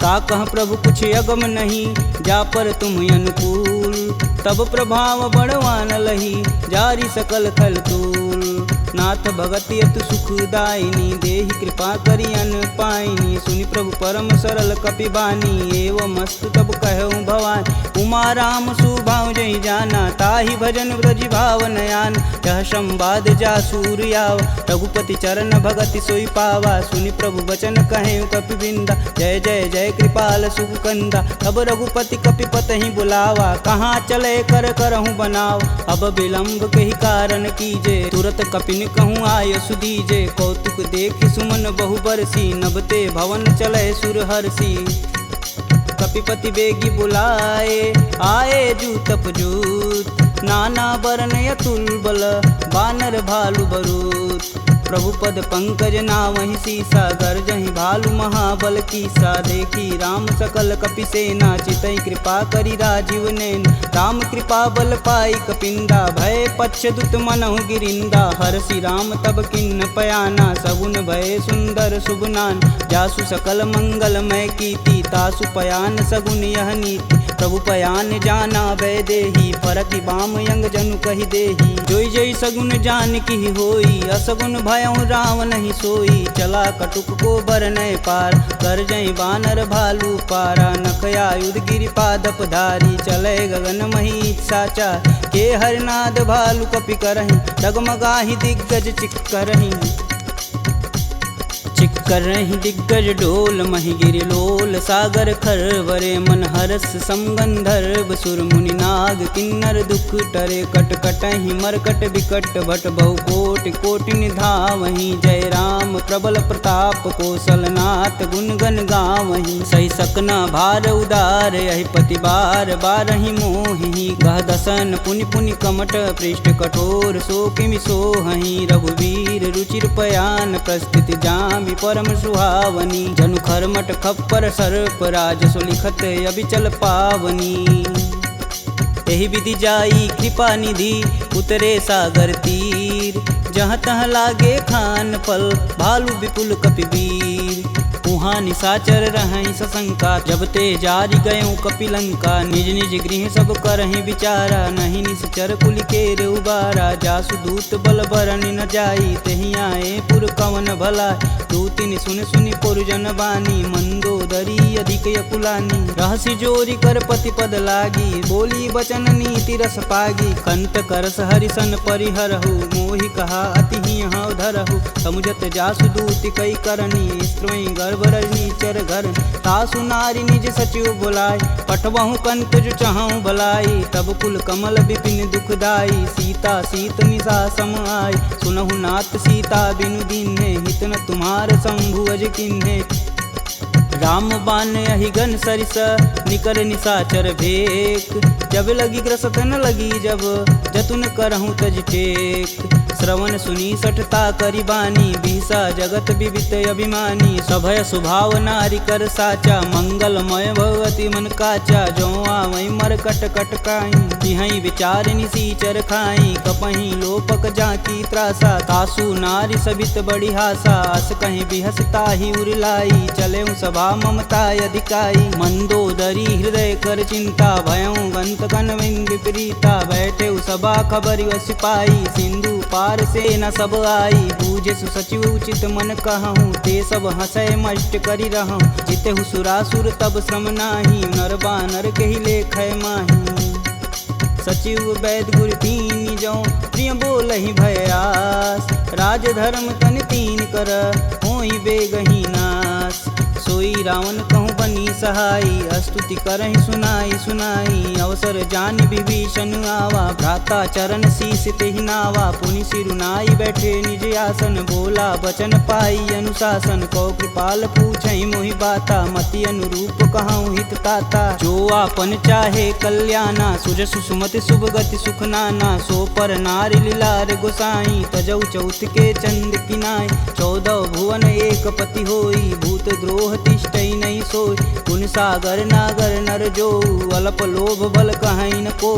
का कह प्रभु कुछ अगम नहीं जा पर तुम अनुकूल। तब प्रभाव बड़वान लही जारी सकल खल तूल। नाथ भगति अतु सुखदायिनी देहि कृपा करि अन पाइनी। सुनि प्रभु परम सरल कपि बानी एवं मस्तु तब कहऊँ भवानी। उमा राम सुभाव जहि जाना ताहि भजन ब्रज भाव नयान। यह संवाद जा सूर्याव रघुपति चरण भगति सोई पावा। सुनि प्रभु बचन कहें कपि बिंदा जय जय जय कृपाल सुख कंदा। अब रघुपति कपि पतहि बुलावा कहाँ चले कर करहूँ बनाव। अब विलंब के ही कारण कीजे तुरत कपिन कहूँ आय सुदीजे। कौतुक देख सुमन बहु बरसी नभते भवन चले सुर हर्षि। कपिपति बेगी बुलाए आए जूतप जूत। नाना वर्ण अतुल बल बानर भालु बरूत। प्रभु पद पंकज नावहि सीसा गर्जहि भालु महाबल कीसा। देखी राम सकल कपि सेना चितई कृपा करि राजीव नैन। राम कृपा बल पाई कपिंदा भय पश्चदुत मनहु गिरिंदा। हरसि राम तब किन्न पयाना सगुन भय सुंदर शुभनान। जासु सकल मंगलमय कीर्ति तासु पयान सगुन यह नीति। प्रभु पयान जाना भय देही फरकि बाम यंग जनु कहि देही। जोई जोई सगुन जान की होई असगुन भयउ राम नहीं सोई। चला कटुक को बरनय पार कर जई बानर भालू पारा। नखया युध गिरि पादप धारी चले गगन मही साचा। के हरनाद भालू कपि करहि डगमगाहि दिग्गज चिक करहि। चिक कर रही दिग्गज डोल महिगिरि लोल सागर खरवरे मन हरस समगंधर्व सुर मुनि नाग किन्नर दुख टरे कट कटहि मरकट विकट भट बहु कोटि कोटि निधावहि जय राम प्रबल प्रताप कौशलनाथ गुण गण गावहि सही सकना भार उदार यही पति बार बारहि मोहि गह दसन पुनि पुनि कमट पृष्ठ कठोर सो किमि सोहहि रघुवीर रुचिर पयान प्रस्थिति जामि परम सुहावनी जनु खरमट खप्पर सर्प राजसु लिखत अबिचल पावनी एहि विधि जाई कृपा निधि उतरे सागर तीर जहाँ तहाँ लागे खान फल भालू विपुल कपिवीर उहाँ निशाचर रहहि सशंका जब ते जारि गयों कपिलंका निज निज गृह सब करहि विचारा नहीं निश्चर कुलिकेर उबारा जासु दूत बल बरनि न जाई तेहि आए पुर कवन भला दूतिन सुन सुनि पुरजन बानी मंदोदरी अधिक यकुलानी रहसि जोरी कर पति पद लागी बोली बचन नीति रस पागी कंत करस हरिसन परिहरहु मोहि कहा अति ही हव धरहु समुझत जासु दूति कई करनी स्त्रवई गर्भ रजनी चर घर तासु नारी निज सचिव बुलाय पठवहु कंत जो चाहूं भलाई तब कुल कमल विपिन दुखदाई सीता सीत निशा सम आय सुनहु नाथ सीता बिनु दीन्हे हित न तुम्हार शंभु अज किन्हे राम बान अहिगन सरिस निकर निशाचर भेक जब लगी ग्रसत न लगी जब जतुन करहूँ तज टेक श्रवण सुनी सठता करी बानी बिहसा जगत विवित अभिमानी सभय स्वभाव नारी कर साचा मंगलमय भगवती मन काचा जो आवई मर कट कट काई तिहई विचार निसीचर खाई कपही लोपक जाकी त्रासा तासु नारी सबित बड़ी हासा अस कहीं बिहसता ही उरलाई चले सभा ममता अधिकाई मंदोदरी हृदय कर चिंता भयं गंत कनविंद विपरीता बैठे सभा खबर सिपाही सिंधु पार से न सब आई बूझे सचिव उचित मन कहूँ ते सब हंसय मष्ट करी रहूँ जिते सुरासुर तब श्रम नाही नर बानर के ही लेख माही सचिव वैद गुर तीन जो प्रिय बोल ही भयास राज धर्म तन तीन कर होई बेगही नास सोई रावण कहूँ बनी सहाई स्तुति करहि सुनाई सुनाई अवसर जान विभीषण आवा भ्राता चरण शीस तेहि नावा पुनि सिरुनाई बैठे निज आसन बोला बचन पाई अनुशासन कौ कृपाल पूछहि मोहि बाता मति अनुरूप कहूँ हित ताता जो आपन चाहे कल्याणा सुजसु सुमति शुभ गति सुख नाना सो पर नारी लीलार गोसाई तजौ चौथ के चंद किनाय 14 भुवन एक पति होई भूत द्रोह तिष्ठई नहीं सोई गुण सागर नागर नर जो अल्प लोभ बल कहीं न को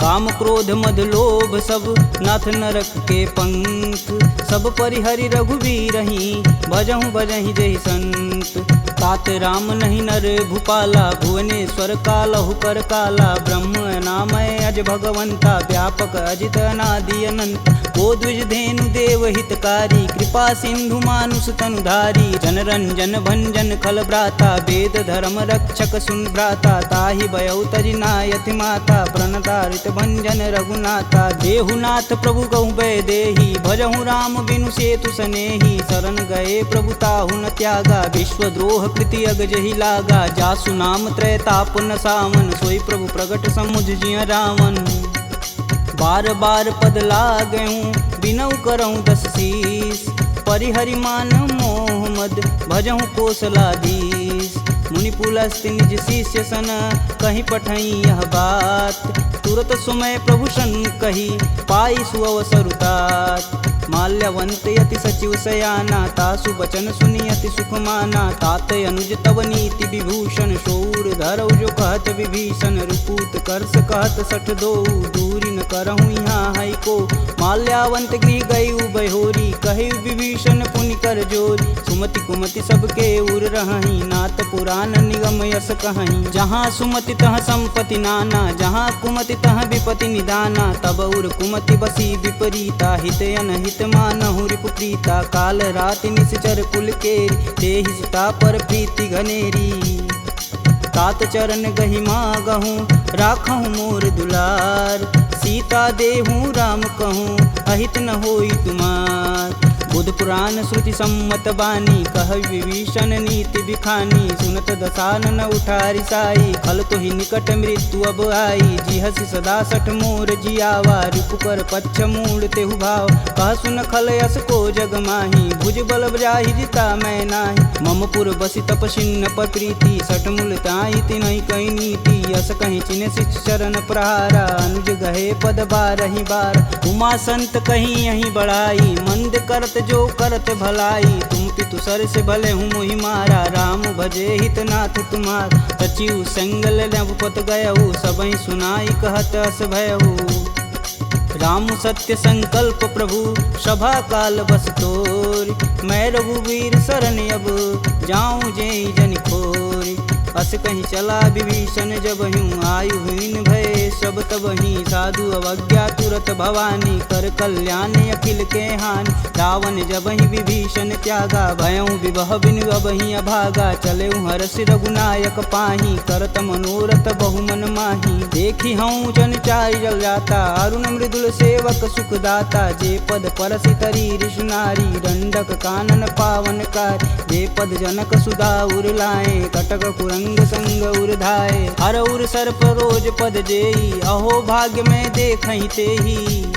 काम क्रोध मद लोभ सब नाथ नरक के पंख सब परिहरि रघुवीरहि भजहु भजहि जहि संत तात राम नहीं नर भूपाला भुवनेश्वर कालहु कर काला ब्रह्म नामय अज भगवंता व्यापक अजित अनादि अनंत को द्विज धेनु देव हितकारी कृपा सिंधु मानुष तनुधारी जन रंजन भंजन खल भ्राता वेद धर्म रक्षक सुन भ्राता ताहि भयउ तजि नायति माता प्रणतारित भंजन रघुनाथा देहुनाथ प्रभु कहु भय देहि भजहु राम बिनु सेतु सनेहि शरण गए प्रभु ताहु न त्यागा विश्वद्रोह कृति अगजहि लागा जासु नाम त्रैताप न सावन सोई प्रभु प्रगट समुझ जिय रावण बार बार पद लागऊं बिनऊ करऊं 10 शीस परिहरि मान मोह मद भजहु कौशलाधीश मुनि पुलस्त निज शिष्य सन कहीं पठई यह बात तुरत सुमय प्रभु सन कही पाई सुअवसरुतात माल्यवंत यति सचिव सयाना तासु बचन सुनियति सुख माना तात अनुज तव नीति विभूषण शौर धरौ जो कहत विभीषण रुपूत करस कहत सठ दो दूरी न करहूँ यहाँ है को माल्यावंत गृह गई बहोरी कहे विभीषण पुनि कर जोरी सुमति कुमति सबके उर रही नाथ पुराण निगम यस कहीं जहाँ सुमति तह संपत्ति नाना जहाँ कुमति तह विपति निदाना तब उर कुमति बसी विपरीता हित अनहित मानहु रिपुप्रीता काल राति निश्चर कुल केरी देहि सीता पर प्रीति घनेरी तात चरण गहि मागहूँ राखहूँ मोर दुलार सीता देहूँ राम कहूँ अहित न होई तुमार बुध पुराण श्रुति सम्मत बानी, कह विभीषण नीति बिखानी। सुनत दसानन उठारी साई, खल तो ही निकट मृत्यु अब आई। जिहसि सदा सठ मोर जियावा, रिपुकर पच्छ मूड तेहु भाव। कह सुन खल यस को जग माही, भुज बल जाहि जिता मैं नाही। मम पुर बसि तपसिन्न पर प्रीति, सठ मूल ताहि तिनहि कही नीति। यस कहीं चिन्ह शिष चरण प्रहारा, अनुज गहे पद बारहि बार। उमा संत कहीं यहीं बढ़ाई, मंद करत जो करत भलाई। तुम पितु सर से भले हूँ मोहि मारा, राम भजे हित नाथ तुम्हार। सचिव संगल नवपत गयहु, सबहि सुनाई कहत अस भयहु। राम सत्य संकल्प प्रभु, सभा काल बस तोरि। मैं रघुवीर शरण अब, जाऊं जेहि जन खोरि। अस कहीं चला विभीषण जब हूँ, आयुहीन भय सब तब ही। साधु अवज्ञा तुरत भवानी, कर कल्याण अखिल के हानि। रावण जब ही विभीषण त्यागा, भयऊँ विवह बिनु अब ही अभागा। चले हरष रघुनायक पाही, करत मनोरथ बहुमन माही। देखी हूँ जन चारि जल जाता, अरुण मृदुल सेवक सुखदाता। जे पद परसि तरी ऋषि नारी, दंडक कानन पावन कार। जे पद जनक सुधा उर लाए, कटक कुरंग संग उर धाये। हर उर सर्प रोज पद जेई, अहो भाग्य में देखहि तेहि।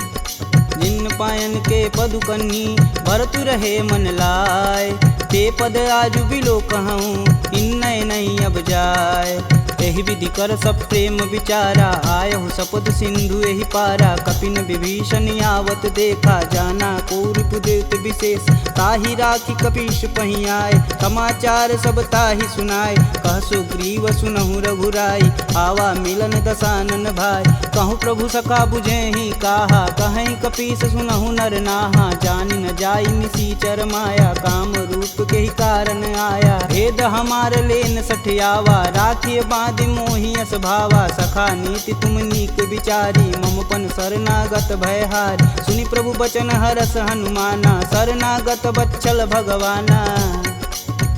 जिन पायन के पदु कन्ही, भरतु रहे मन लाय। ते पद आजु बिलो कहूँ, इन्नय नहीं अब जाय। एहि विधि कर सब प्रेम विचारा, आयहु सपद सिंधु एहि पारा। कपिन विभीषण आवत देखा, जाना कौरव देत विशेष। ताहि राखी कपीश पही आए, समाचार सब ताहि सुनाए। कह सुग्रीव सुनहु रघुराई, आवा मिलन दसानन भाई। कहूँ प्रभु सखा बुझेहि काहा, कहीं कपीस सुनहु नर नाहा। जानि न जाई निसीचर माया, काम रूप के ही कारण आया। भेद हमार लेन सठियावा, राखिय बांधि मोहि यस भावा। सखा नीति तुम नीक विचारी, ममपन शरणागत भयहार। सुनि प्रभु बचन हरस हनुमाना, शरणागत बच्चल भगवाना।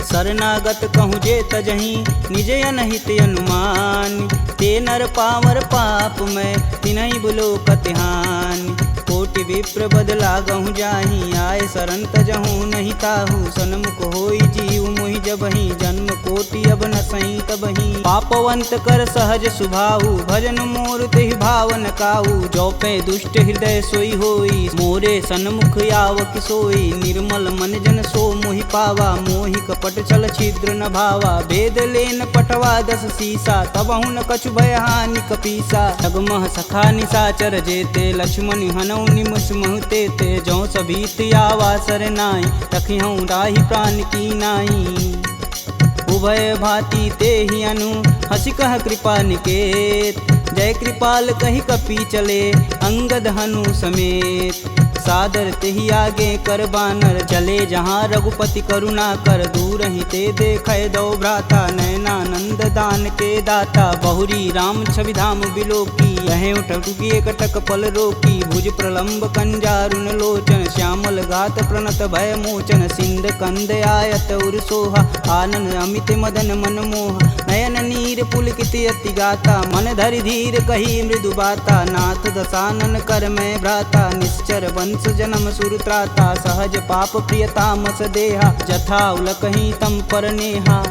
शरणागत कहूँ जे तजहि, निज अनहित अनुमान। ते नर पावर पाप में, तिन्हि बुलोकत हानि। कोटि विप्र बदला गहूँ जाहि, आय शरण तजहूँ नहीं ताहू। सन्मुख होई जीव मोहि जबहि, जन्म कोटि अब न सही तबहि। पापवंत कर सहज सुभाहु, भजन मोर तेहि भावन काहू। जो पे दुष्ट हृदय सोई होई, मोरे सन्मुख आव किसोई। निर्मल मन जन सो मोहि पावा, मोहि कपट छल छिद्र न भावा। भेद लेन पटवा दस सीसा, तबहु न कछु भय हानि कपीसा। जगमह सखा निशाचर जेते, लक्ष्मण हनौ निमिष महते ते। जौ सभीत आवा सरनाई, तखिहूँ राहि प्राण की नाई। उभय भांति ते ही अनु, हंसी कह कृपा निकेत। जय कृपाल कही कपी चले, अंगद हनु समेत। सादर तेहि आगे कर बानर, चले जहाँ रघुपति करुणा कर। दूर ही ते देखे दो भ्राता, नयनानंद दान के दाता। बहुरी राम छवि धाम बिलोकी, यह उठुकी कटक पल रोकी। भुज प्रलंब कंजारुन लोचन, श्यामल गात प्रणत भय मोचन। सिंध कंद आयत उर सोहा, आनन अमित मदन मन मोह। नयन नीर पुलकित अति गाता, मन धरि धीर कही मृदु बाता। नाथ दसानन कर मैं भ्राता, निश्चर वंश जन्म सुर त्राता। सहज पाप प्रियतामस देहा, जथा उलकहि तम पर नेहा।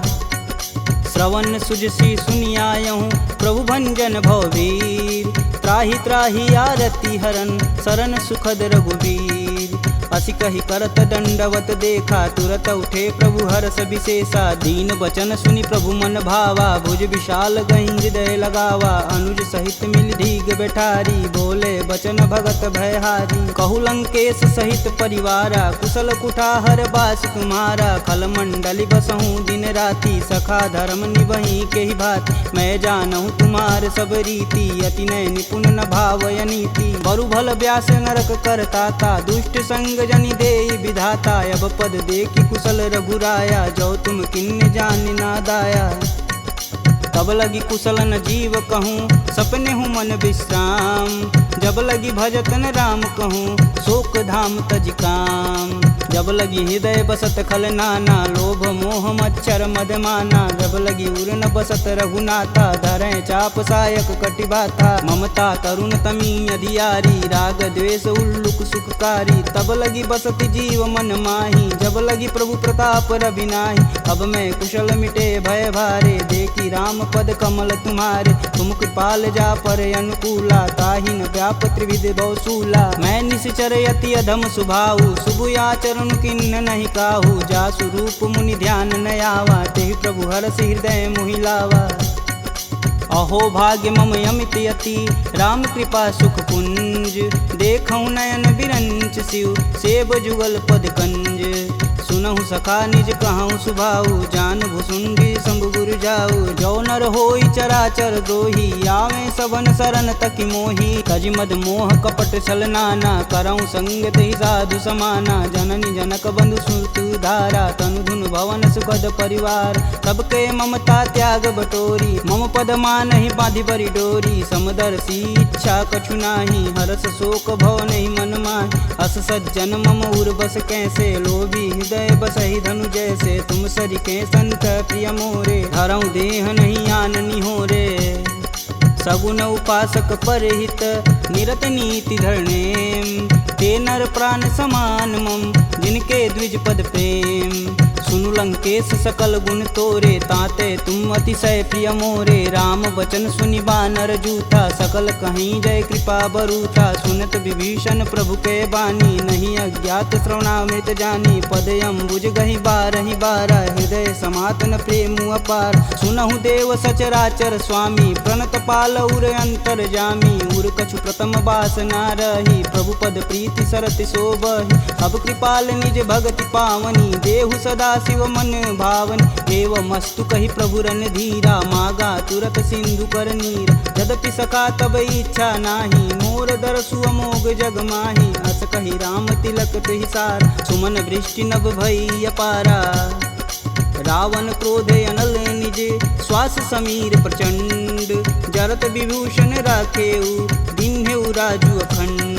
श्रवण सुजसी सुनियायहूँ, प्रभु भंजन भववीर। त्राहि त्राहि आरती हरन, शरण सुखद रघुवीर। असी कही करत दंडवत देखा, तुरत उठे प्रभु हर्ष विशेषा। दीन वचन सुनि प्रभु मन भावा, भुज विशाल गहि हृदय लगावा। अनुज सहित मिल धीग बैठारी, बोले बचन भगत भयहारी। कहु लंकेश सहित परिवारा, कुशल कुठाहर बास तुम्हारा। खल मंडली बसहूँ दिन राति, सखा धर्म निबहि के ही भात। मैं जानहूँ तुम्हार सब रीति, अति नय निपुण न भावय नीति। बरु भल व्यास नरक करताता, दुष्ट संग जनि देई विधाता। अब पद देखि कुशल रघुराया, जो तुम किन्ने जान ना दाया। तब लगी कुशल न जीव कहूँ, सपने हूँ मन विश्राम। जब लगी भजतन राम कहूँ, शोक धाम तज काम। जब लगी हृदय बसत खल नाना, लोभ मोह मच्छर मदमाना। जब लगी उर न बसत रघुनाथा, धरें चाप सायक कटिबाथा। ममता तरुण तमी अधियारी, राग द्वेष उल्लुक सुखकारी। तब लगी बसत जीव मन माही, जब लगी प्रभु प्रताप रविनाही। अब मैं कुशल मिटे भय भारे, देखी राम पद कमल तुम्हारे। तुम कृपाल जा पर अनुकूला, ताहि न व्याप त्रिविध बहुसूला। मैं निश्चर यति अधम सुभाऊ, शुभ आचरण किन्न नहीं काहू। जासु रूप मुनि ध्यान न आवा, तेहि प्रभु हरषि हृदय मोहि लावा। अहो भाग्य मम यमित यति, राम कृपा सुख कुंज। देखऊँ नयन बिरंच शिव, सेब जुगल पद कंज। सुनहु सखा निज कहूँ सुभाऊ, जान भुसुंडी शंभु गुरु जाऊ। जो नर होई चराचर द्रोही, आवे सबन शरण तकि मोही। तज मद मोह कपट छल नाना, करऊँ संगत ही साधु समाना। जननी जनक बंधु सुत धारा, तनु धुन भवन सुखद परिवार। सबके ममता त्याग बटोरी, मम पद मानहि बांधि बरी डोरी। समदर्शी इच्छा कछु नाही, हरस शोक भव नहीं मन माहि। अस सज्जन मम उर बस कैसे, लोभी हृदय बसहि धनु जैसे। तुम सरिके संत प्रिय मोरे, धरऊँ देह नहीं आननी हो रे। सगुन उपासक परहित, निरत नीति धरनेम। ते नर प्राण समान मम, जिनके द्विज पद प्रेम। सुनु लंकेश सकल गुण तोरे, ताते तुम अतिशय प्रिय मोरे। राम बचन सुनि बानर जूथा, सकल कहीं जय कृपा बरूथा। सुनत विभीषण प्रभु के बानी, नहीं अज्ञात श्रवणामृत जानी। पद अम्बुज गहि बारहि बारा, हृदय समातन प्रेम अपार। सुनहु देव सचराचर स्वामी, प्रणत पाल उर अंतर जामी। उर कछु प्रथम बास ना रही, प्रभु पद प्रीति सरति शोभहि। अब कृपाल निज भगति पावनी, देहु सदा शिव मन भावनी। एवं मस्तु कही प्रभु रन धीरा, मागा तुरत सिंधु कर नीर। यद्यपि सखा तब इच्छा नाही, मोर दरसु अमोघ जग माही। अस कही राम तिलक तुहि सार, सुमन वृष्टि नभ भई अपारा। रावण क्रोधे अनल निज, श्वास समीर प्रचंड। जरत विभूषण राखेऊ, दिन्हेऊ राजु अखंड।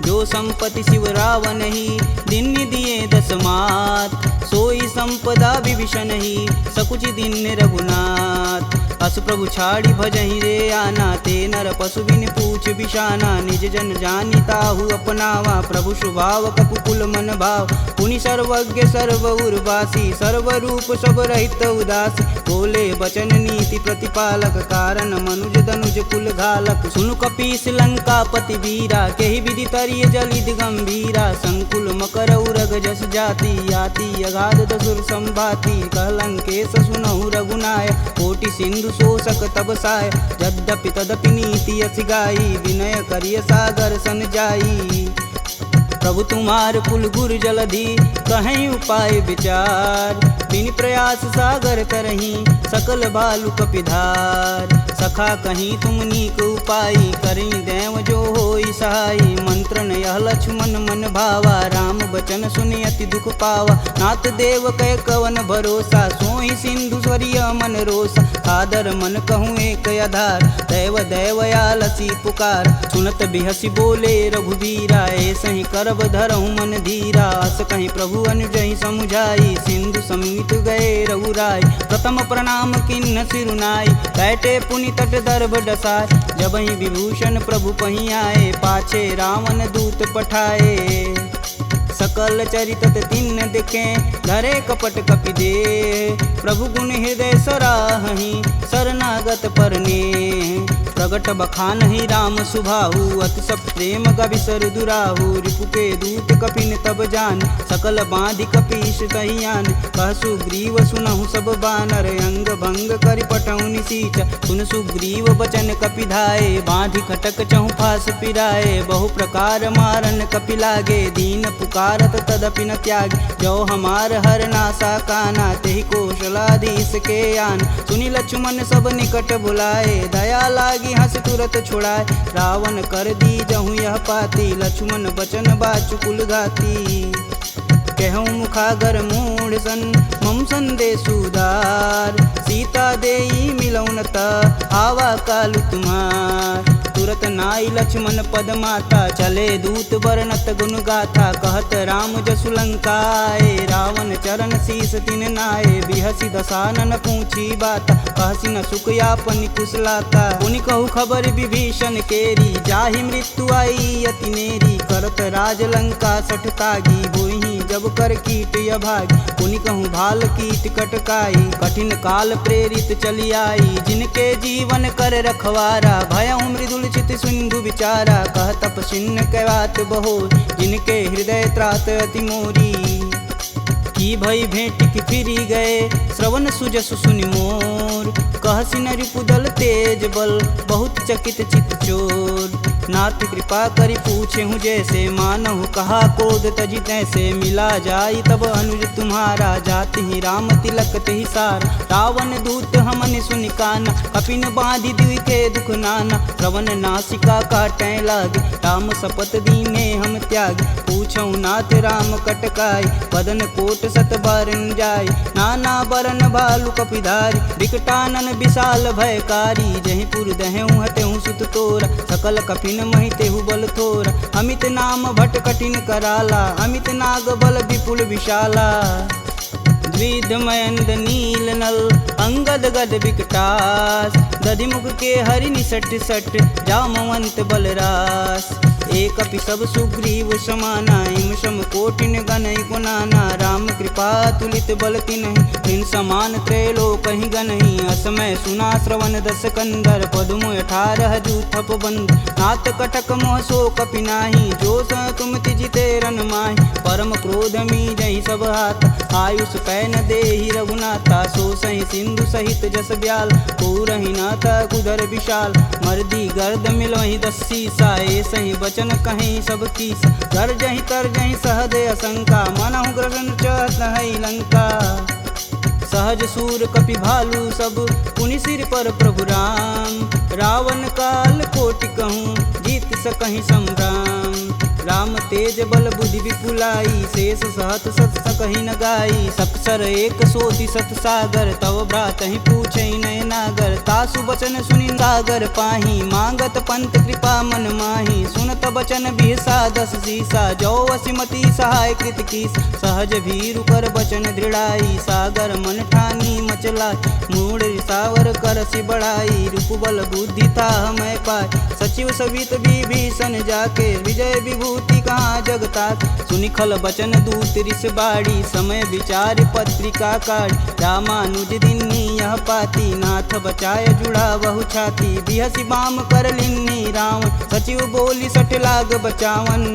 जो संपत्ति शिव रावण ही, दिन दिए दस मात। सोई संपदा विभीषण ही, सकुच दिन रघुनाथ। अस प्रभु छाड़ी भजहि रे आना, ते नर पशु बिन पूछ बिशाना। निज जन जानि ताहु अपनावा, प्रभु स्वभाव कपुकुल मन भाव। पुनि सर्वज्ञ सर्व उर्वासी, सर्वरूप सब रहित उदासी। बोले बचन नीति प्रतिपालक, कारण मनुज धनुज कुल घालक। सुनु कपीस लंकापति वीरा, केहि विधि तरिय जलिद गंभीरा। संकुल मकर उरग जस जाति, याति अगाध दसुर संभाति। कह लंकेश सुनहु रघुनाय, कोटि सिंधु शोषक तब साय। यद्यपि तदपि नीति यस गाई, विनय करिय सागर सन जाई। प्रभु तुम्हार कुल गुर जलधि, कहीं उपाय विचार। बिन प्रयास सागर तरही, सकल बालु कपिधार। सखा कहीं तुम नीक उपाय, करी देव जो होई सहाई। मंत्र न यह लक्ष्मण मन भावा, राम बचन सुनि अति दुख पावा। नाथ देव कह कवन भरोसा, सोहि सिंधु स्वरिय मन रोसा। सादर मन कहूँ एक आधार, दैव दैवयालसी पुकार। सुनत बिहसी बोले रघुबीरा, ऐसे ही करब धरहु मन धीरा। अस कहीं प्रभु अनुजहि समुझाई, सिंधु समीत गए रघुराय। प्रथम प्रणाम किन्न सिरुनाई, बैठे पुनि तट दर्भ डसाय। जब ही विभूषण प्रभु पही आए, पाछे रावण दूत पठाए। सकल चरितत तिन्न दिखे, धरे कपट कपि दे। प्रभु गुण हृदय सराहहि, शरणागत परने। प्रगट बखानहि राम सुभाहु, अति सब प्रेम गविसर दुराहु। रिपु के दूत कपिन तब जान, सकल बांधि कपीश तहियान। कह सुग्रीव सुनहु सब बानर, अंग भंग करि पठौनि निसीच। सुन सुग्रीव बचन कपि धाये, बांधि खटक चहु फास पिराए। बहु प्रकार मारन कपि लागे, दीन पुकारत तदपि न त्यागे। जो हमार हर नासा काना, तेहि कौशलाधीश के आन। सुनि लक्ष्मण सब निकट बुलाए, दया लागी हंस तुरत छुड़ाए। रावण कर दी जहु यह पाती, लक्ष्मण बचन बाचु कुल घाती। कहूँ मुखागर मूढ़ सन, मम संदेश उदार। सीता देई मिलौन त, आवा कालु तुम्हार। तुरत नाई लक्ष्मण पद माता, चले दूत बरनत गुण गाथा। कहत राम जसु लंकाए, रावण चरण शीस तिन नाये। बिहसी दसानन पूछी बात, कहसी न सुख यापन कुशलाता। पुनि कहु खबर विभीषण केरी, जाहि मृत्यु आई अति नेरी। करत राज लंका सठ तागी, होहि जब कर कीट अभागी। पुनि कहूँ भाल कीट कटकाई, कठिन काल प्रेरित चली आई। जिनके जीवन कर रखवारा, भयउ मृदुल चित सिंधु विचारा। कह तपसिन्न कै बात बहो, जिनके हृदय त्रात अति मोरी। की भई भेंट की फिरी गए, श्रवण सुजसु सुनि मोर। कहसी न रिपुदल तेज बल, बहुत चकित चित चोर। नाथ कृपा करि पूछे हूँ जैसे, मानहु कहा क्रोध तजि तैसे। मिला जाई तब अनुज तुम्हारा, जाति ही राम तिलक तेहि सार। रावण दूत हमन सुनि काना, कपिन बांधि दिवि के दुख नाना। श्रवण नासिका काटै लागे, राम शपथ दीने हम त्यागे। पूछौ नाथ राम कटकाई, बदन कोट सत बारन जाय। नाना बरन भालु कपिधारी, विकटानन विशाल भयकारी। जहीं पुर दहेउ हतेउ सुत तोरा, सकल कपिन महि तेहु बल थोरा। अमित नाम भट कठिन कराला, अमित नाग बल विपुल विशाला। द्विध मयंद नील नल, अंगद गद विकटास। दधिमुख के हरि निसट सट, जामवंत बलरास। एक अपि सब सुग्रीव समाना, इम सम कोटिन गनहि गुनाना। राम कृपा तुलित बल तिन्हि, तिन समान त्रैलोकहि गनहि। असमय सुना श्रवण दस कंदर, पदुम 18 जूथप बंद। नाथ कटक मोह सो कपि नाही, जो स तुम तिजिते रन माहि। परम क्रोध मीजहि सब हाथ, आयुष पै न देहि रघुनाथा। सो सहि सिंधु सहित जस ब्याल, पूरहि नाथा कुधर विशाल। मर्दी गर्द मिलहि 10 सीसा, सही बचन कहीं सब कीस। गर्जहि तरजहि सहदे असंका, मनहु ग्रसन चहत है लंका। सहज सूर कपि भालू सब, पुनि सिर पर प्रभु राम। रावण काल कोटि कहूँ, जीत सकहि संग्राम। राम तेज बल बुद्धि विपुलाई, शेष सहत सत सकहि न गाई। सकसर एक सोति सत सागर, तव भ्रातहि पूछै नय नागर। तासु बचन सुनि सागर पाही, मांगत पंत कृपा मन माही। सुनत बचन बिहसा 10 सीसा, जो वसिमति सहाय कृत कीस। सहज भीरु कर बचन दृढ़ाई, सागर मन ठानी मचला। मूढ़ रिसावर करसि बढ़ाई, रूप बल बुद्धि था मैं पाय। सचिव सवित विभीषण जाके, विजय विभूति कहाँ जगता। सुनि खल बचन दूत रिस बाड़ी, समय विचार पत्रिका काढ़। रामानुज दिन्नी यह पाती, नाथ बचाय जुड़ा बहु छाती। बिहसी बाम कर लिन्नी रावण, सचिव बोली सठ लाग बचावन।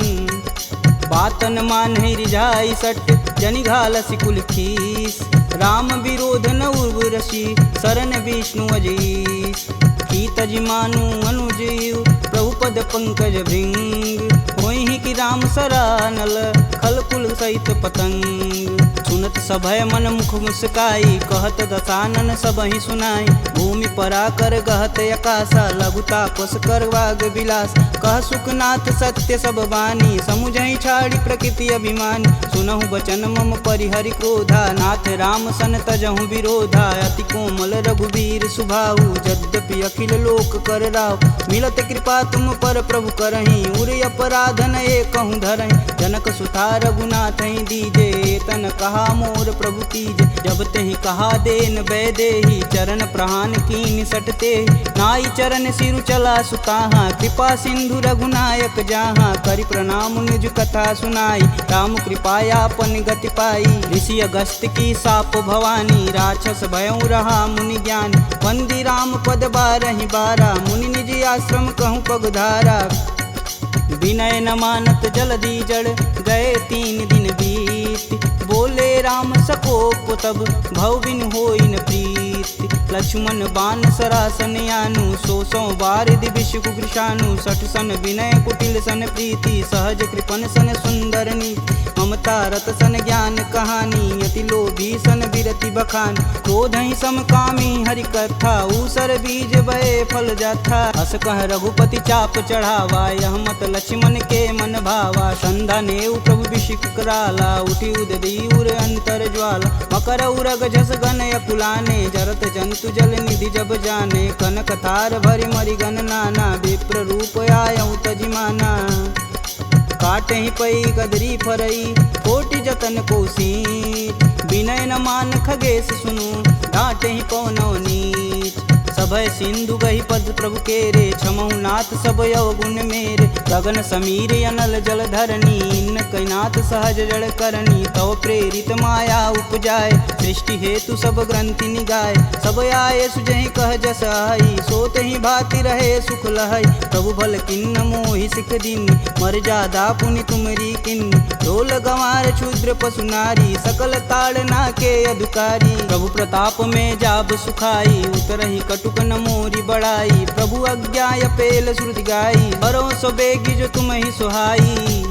बातन मानहि रिझाई सट, जनि घालसि कुल खीस। राम विरोध न उर्वरसी, शरण विष्णु अजीस। की तजि मानु अनुजीव, प्रभु पद पंकज भृंग। होहि कि राम सरानल, खल कुल सहित पतंग। सुनत सभय मन मुख मुस्काई, कहत दसानन सबहि सुनाई। भूमि परा कर गहत आकाशा, लघुता पस कर वाग विलास। कह सुखनाथ सत्य सब बानी, समुझहि छाड़ी प्रकृति अभिमानी। सुनहु बचन मम परिहरि क्रोधा, नाथ राम सन तजहु विरोधा। अति कोमल रघुवीर सुभाऊ, यद्यपि अखिल लोक कर राव। मिलत कृपा तुम पर प्रभु करहि, उर अपराध न एकहु धरहि। जनक सुता रघुनाथ दीजे, तन कहा मोर प्रभु तीजे। जब तेहि कहा देन वैदेही, चरण प्रहान कीन सटते। नाई चरण सिरु चला सुताहा, कृपा सिंधु रघुनायक जहाँ। करि प्रणाम निज कथा सुनाई, राम कृपायापन गति पाई। ऋषि अगस्त की साप भवानी, राक्षस भयउ रहा मुनि ज्ञानी। वंदी राम पद 12 बारा, मुनि निज आश्रम कहूँ पगधारा। विनय न मानत जलधि जड़, गए 3 दिन बीत। बोले राम सकोप तब, भव बिन होई न प्रीत। लक्ष्मण बान सरासन यानु, 100 बार दिविश कुकृशानु। 60 सन विनय कुटिल सन प्रीति, सहज कृपन सन सुंदर नीति। ममता रत सन ज्ञान कहानी, अति लोभी सन विरति बखान। क्रोधहि समकामी हरि कथा, ऊसर बीज बए फल जाथा। अस कह रघुपति चाप चढ़ावा, यह मत लक्ष्मण के मन भावा। संधा नेउ प्रभु बिषिक कराला, उठी उददी उर अंतर ज्वाला। मकर उरग झस गन अकुलाने, जरत जंतु जल निधि जब जाने, कनक तार भरि मरिगन नाना, विप्र रूप आयऊ तजिमाना। काटे ही पई गदरी फरई, कोटि जतन कोसी, विनय न मान खगेश सुनु, डांटे ही पवनौ नीच। सभय सिंधु गही पद प्रभु केरे, छमहु नाथ सब अवगुण मेरे। गगन समीर अनल जल धरनी, इन कैनाथ सहज जड़ करनी। तव प्रेरित माया उपजाय, सृष्टि हेतु सब ग्रंथि निगाय। सब आये सुजहि कह जस आई, सोत ही भाति रहे सुख लहै। प्रभु भल किन्न मोहि सिख दीनी, मर्यादा पुनि तुमरी किन्नी। ढोल गंवार क्षुद्र पशु नारी, सकल ताड़ना के अधिकारी। प्रभु प्रताप में जाब सुखाई, उतरहि कटुक न मोरी बड़ाई। प्रभु अज्ञा पेल श्रुति गाई, बरो सो बेगी जो तुम ही सुहाई।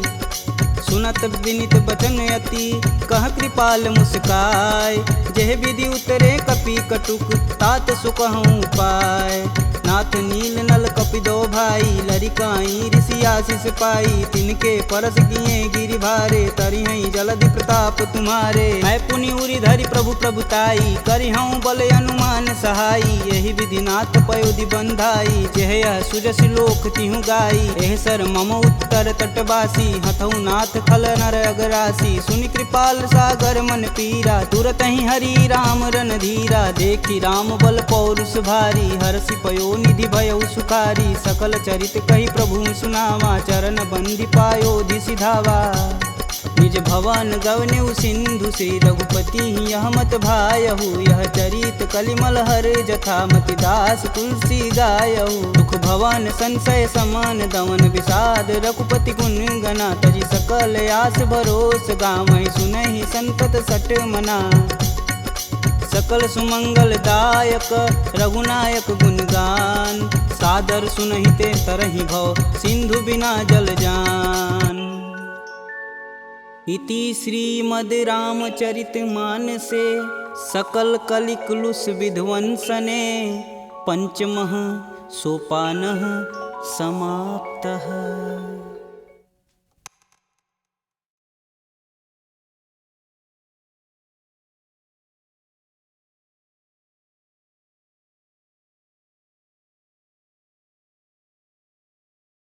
सुनत विनित बचन अति, कह कृपाल मुस्काय। जेह विधि उतरे कपि कटुक, तात सुकहूँ पाय। नाथ नील नल कपि दो भाई, लरिकाई ऋषि आशीष पाई। तिनके परस किए गिरि भारे, तरिहै जलधि प्रताप तुम्हारे। मैं पुनि उरि धरि प्रभु प्रभुताई, करिहऊँ बल अनुमान सहाई। यही विधि नाथ पयोधि बंधाई, जेह यह सुजस लोक तिहु गाई। एह सर मम उत्तर तटवासी, हथऊ नाथ खल नर अगरासी। सुनि कृपाल सागर मन पीरा, तुरत ही हरि राम रन धीरा। देखी राम बल पौरुष भारी, हरषि पयो निधि भयउ सुखारी। सकल चरित कही प्रभु सुनावा, चरण बंदी पायोधि सिधावा। निज भवन गवनेउ सिंधु, श्री रघुपति यह मत भायहु। यह चरित कलिमल हर जथा, मति दास तुलसी गायहु। दुख भवन संशय समान, दमन विषाद रघुपति गुण गना। तजि सकल आस भरोस, गावहि सुनहि संतत सट मना। सकल सुमंगल दायक रघुनायक गुणगान, सादर सुनहि ते तरहि भव, सिंधु बिना जल जान। इति श्रीमद् रामचरित मानसे, सकल कलिकुलुष विध्वंसने। पंचमः सोपानः समाप्तः।